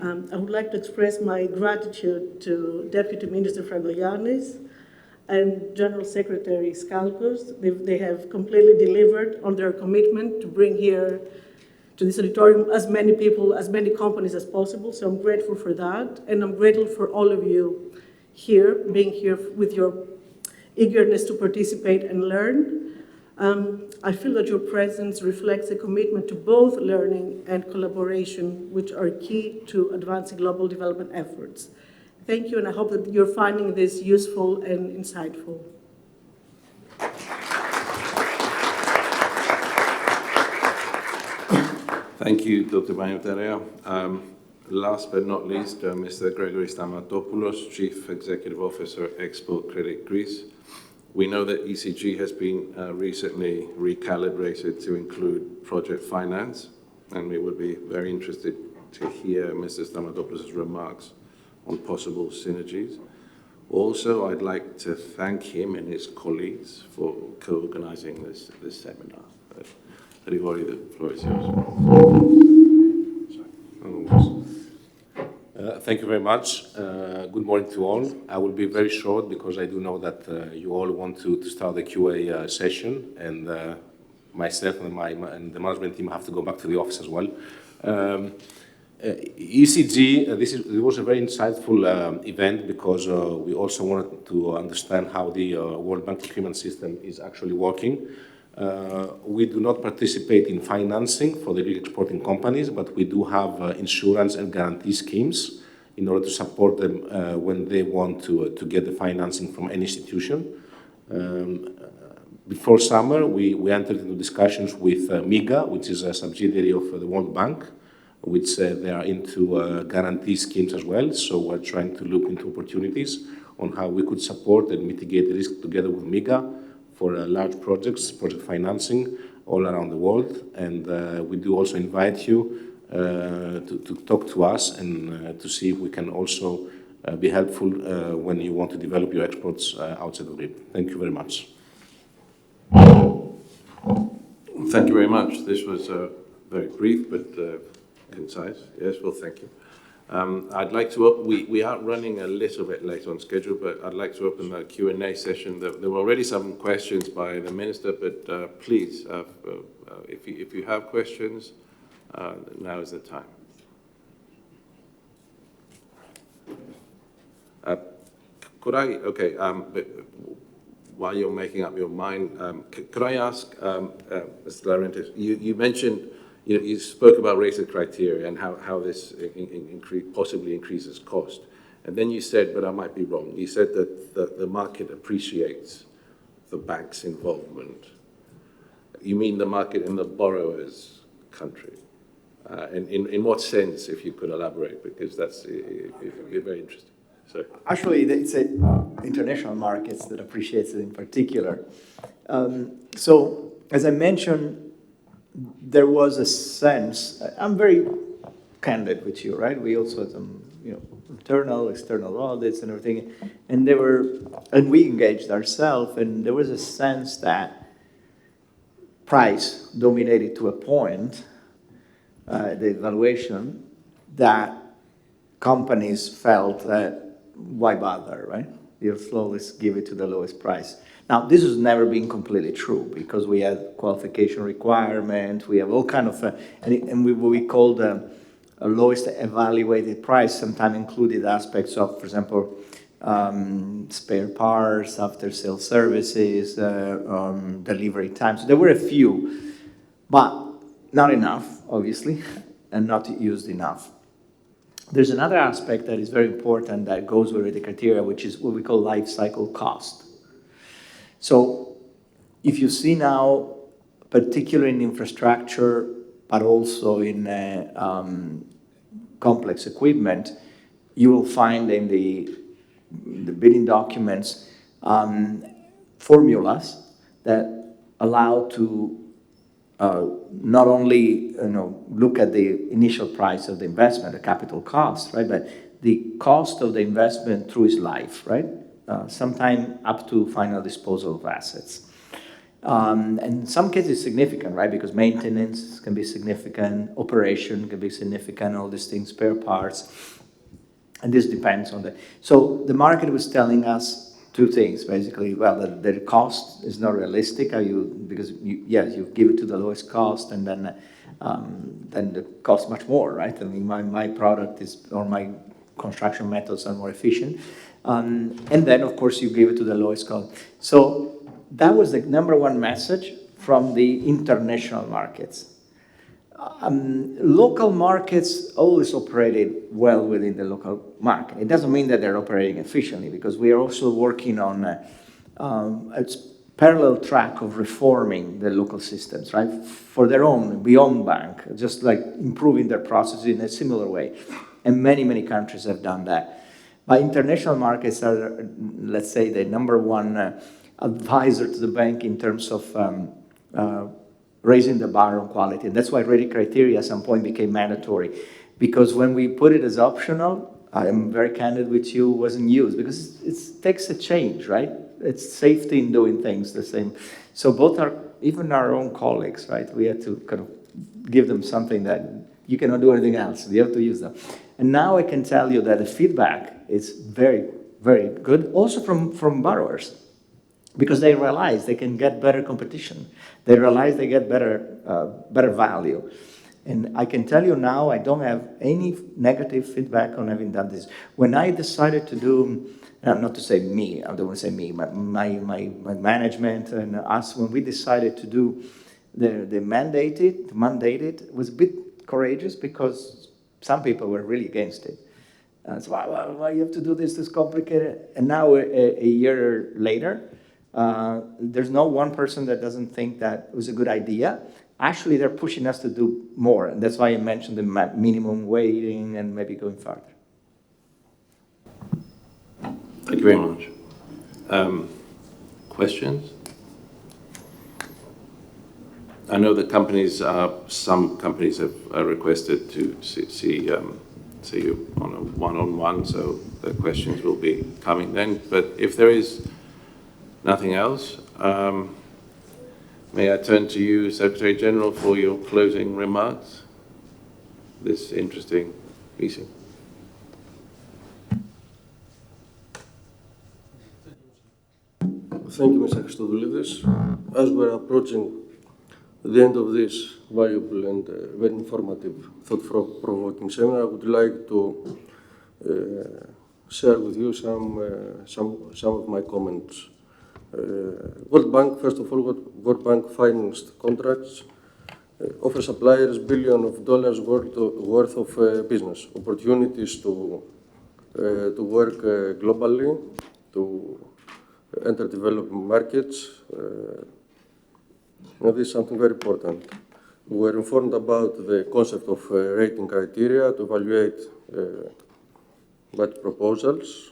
I would like to express my gratitude to Deputy Minister Frangolianis and General Secretary Skalkos. They have completely delivered on their commitment to bring here to this auditorium as many people, as many companies as possible. So I'm grateful for that. And I'm grateful for all of you here, being here with your eagerness to participate and learn. I feel that your presence reflects a commitment to both learning and collaboration, which are key to advancing global development efforts. Thank you, and I hope that you're finding this useful and insightful. Thank you, Dr. Panayoterea. Last but not least, Mr. Gregory Stamatopoulos, Chief Executive Officer, Export Credit Greece. We know that ECG has been recently recalibrated to include project finance, and we would be very interested to hear Mr. Stamatopoulos' remarks on possible synergies. Also, I'd like to thank him and his colleagues for co-organizing this seminar. Grigori, the floor is yours. Thank you very much. Good morning to all. I will be very short because I do know that you all want to start the QA session, and myself and the management team have to go back to the office as well. ECG, this was a very insightful event because we also wanted to understand how the World Bank procurement system is actually working. We do not participate in financing for the Greek exporting companies, but we do have insurance and guarantee schemes in order to support them when they want to get the financing from any institution. Before summer, we entered into discussions with MIGA, which is a subsidiary of the World Bank, which they are into guarantee schemes as well. So we're trying to look into opportunities on how we could support and mitigate the risk together with MIGA for large projects, project financing all around the world. And we do also invite you to talk to us and to see if we can also be helpful when you want to develop your exports outside of Greece. Thank you very much. Thank you very much. This was very brief but concise. Yes, well, thank you. I'd like to open, we are running a little bit late on schedule, but I'd like to open the Q&A session. There were already some questions by the Minister, but please, if you have questions, now is the time. But while you're making up your mind, could I ask, Mr. Laurentiis, you mentioned, you spoke about rated criteria and how this possibly increases cost. And then you said, but I might be wrong, you said that the market appreciates the bank's involvement. You mean the market in the borrower's country? And in what sense, if you could elaborate, because that's very interesting. So. Actually, it's international markets that appreciates it in particular. So, as I mentioned, there was a sense, I'm very candid with you, right? We also had some, internal, external audits and everything, and we engaged ourselves, and there was a sense that price dominated to a point, the valuation, that companies felt that why bother, right? You'll slowly give it to the lowest price. Now, this has never been completely true because we have qualification requirement, we have all kind of, and what we call the lowest evaluated price sometimes included aspects of, for example, spare parts, after-sale services, delivery times. So there were a few, but not enough, obviously, and not used enough. There's another aspect that is very important that goes with the criteria, which is what we call life cycle cost. So if you see now, particularly in infrastructure, but also in complex equipment, you will find in the bidding documents formulas that allow to not only look at the initial price of the investment, the capital cost, right, but the cost of the investment through its life, right, sometime up to final disposal of assets. And in some cases significant, right, because maintenance can be significant, operation can be significant, all these things, spare parts, and this depends on the. So the market was telling us two things, basically. Well, the cost is not realistic, because you give it to the lowest cost, and then the cost much more, right? I mean, my product is, or my construction methods are more efficient. And then, of course, you give it to the lowest cost. So that was the number one message from the international markets. Local markets always operated well within the local market. It doesn't mean that they're operating efficiently, because we are also working on a parallel track of reforming the local systems, right, for their own, beyond bank, just like improving their processes in a similar way. And many, many countries have done that. But international markets are, let's say, the number one advisor to the bank in terms of raising the bar on quality. And that's why rating criteria at some point became mandatory. Because when we put it as optional, I am very candid with you, wasn't used. Because it takes a change, right? It's safety in doing things the same. So both even our own colleagues, right? We had to kind of give them something that you cannot do anything else. You have to use them. And now I can tell you that the feedback is very, very good, also from borrowers. Because they realize they can get better competition. They realize they get better value. And I can tell you now, I don't have any negative feedback on having done this. When I decided to do, not to say me, I don't want to say me, but my management and us, when we decided to do the mandated, was a bit courageous because some people were really against it. So why you have to do this complicated? And now a year later, there's no one person that doesn't think that it was a good idea. Actually, they're pushing us to do more. And that's why I mentioned the minimum waiting and maybe going further. Thank you very much. Questions? I know that some companies have requested to see you on a one-on-one, so the questions will be coming then. But if there is nothing else, may I turn to you, Secretary General, for your closing remarks? This interesting meeting. Thank you, Mr. Christodoulidis. As we're approaching the end of this valuable and very informative, thought-provoking seminar, I would like to share with you some of my comments. World Bank, first of all, World Bank financed contracts offer suppliers billions of dollars worth of business opportunities to work globally, to enter developing markets. And this is something very important. We were informed about the concept of rating criteria to evaluate budget proposals.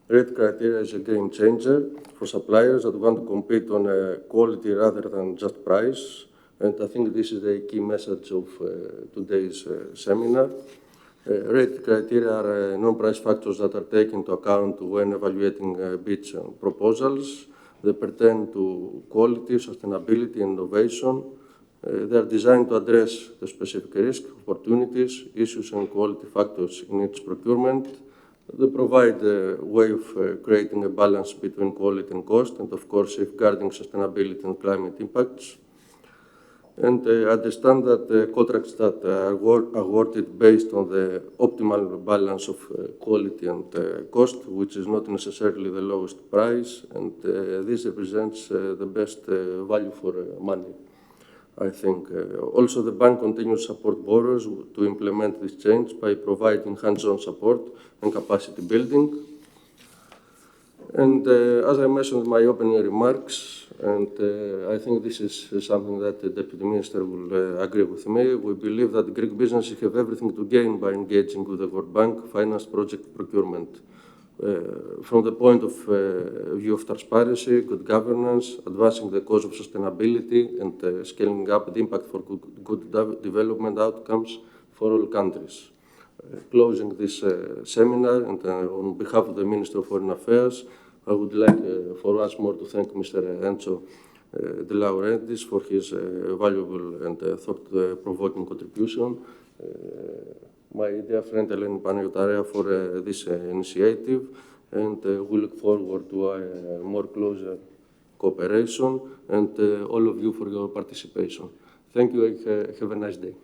Rating criteria is a game changer for suppliers that want to compete on quality rather than just price. And I think this is the key message of today's seminar. Rating criteria are non-price factors that are taken into account when evaluating bids and proposals. They pertain to quality, sustainability, and innovation. They are designed to address the specific risks, opportunities, issues, and quality factors in each procurement. They provide a way of creating a balance between quality and cost, and of course, safeguarding sustainability and climate impacts. And understand that contracts that are awarded based on the optimal balance of quality and cost, which is not necessarily the lowest price, and this represents the best value for money, I think. Also, the bank continues to support borrowers to implement this change by providing hands-on support and capacity building. And as I mentioned in my opening remarks, and I think this is something that the Deputy Minister will agree with me, we believe that Greek businesses have everything to gain by engaging with the World Bank finance project procurement. From the point of view of transparency, good governance, advancing the cause of sustainability, and scaling up the impact for good development outcomes for all countries. Closing this seminar, and on behalf of the Minister of Foreign Affairs, I would like for once more to thank Mr. Enzo De Laurentiis for his valuable and thought-provoking contribution. My dear friend Eleni Panagiotarea for this initiative, and we look forward to a more closer cooperation, and all of you for your participation. Thank you, and have a nice day.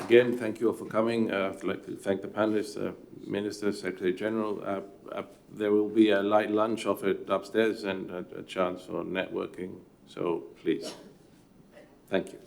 Again, thank you all for coming. I'd like to thank the panelists, Minister, Secretary General. There will be a light lunch offered upstairs and a chance for networking, so please. Thank you.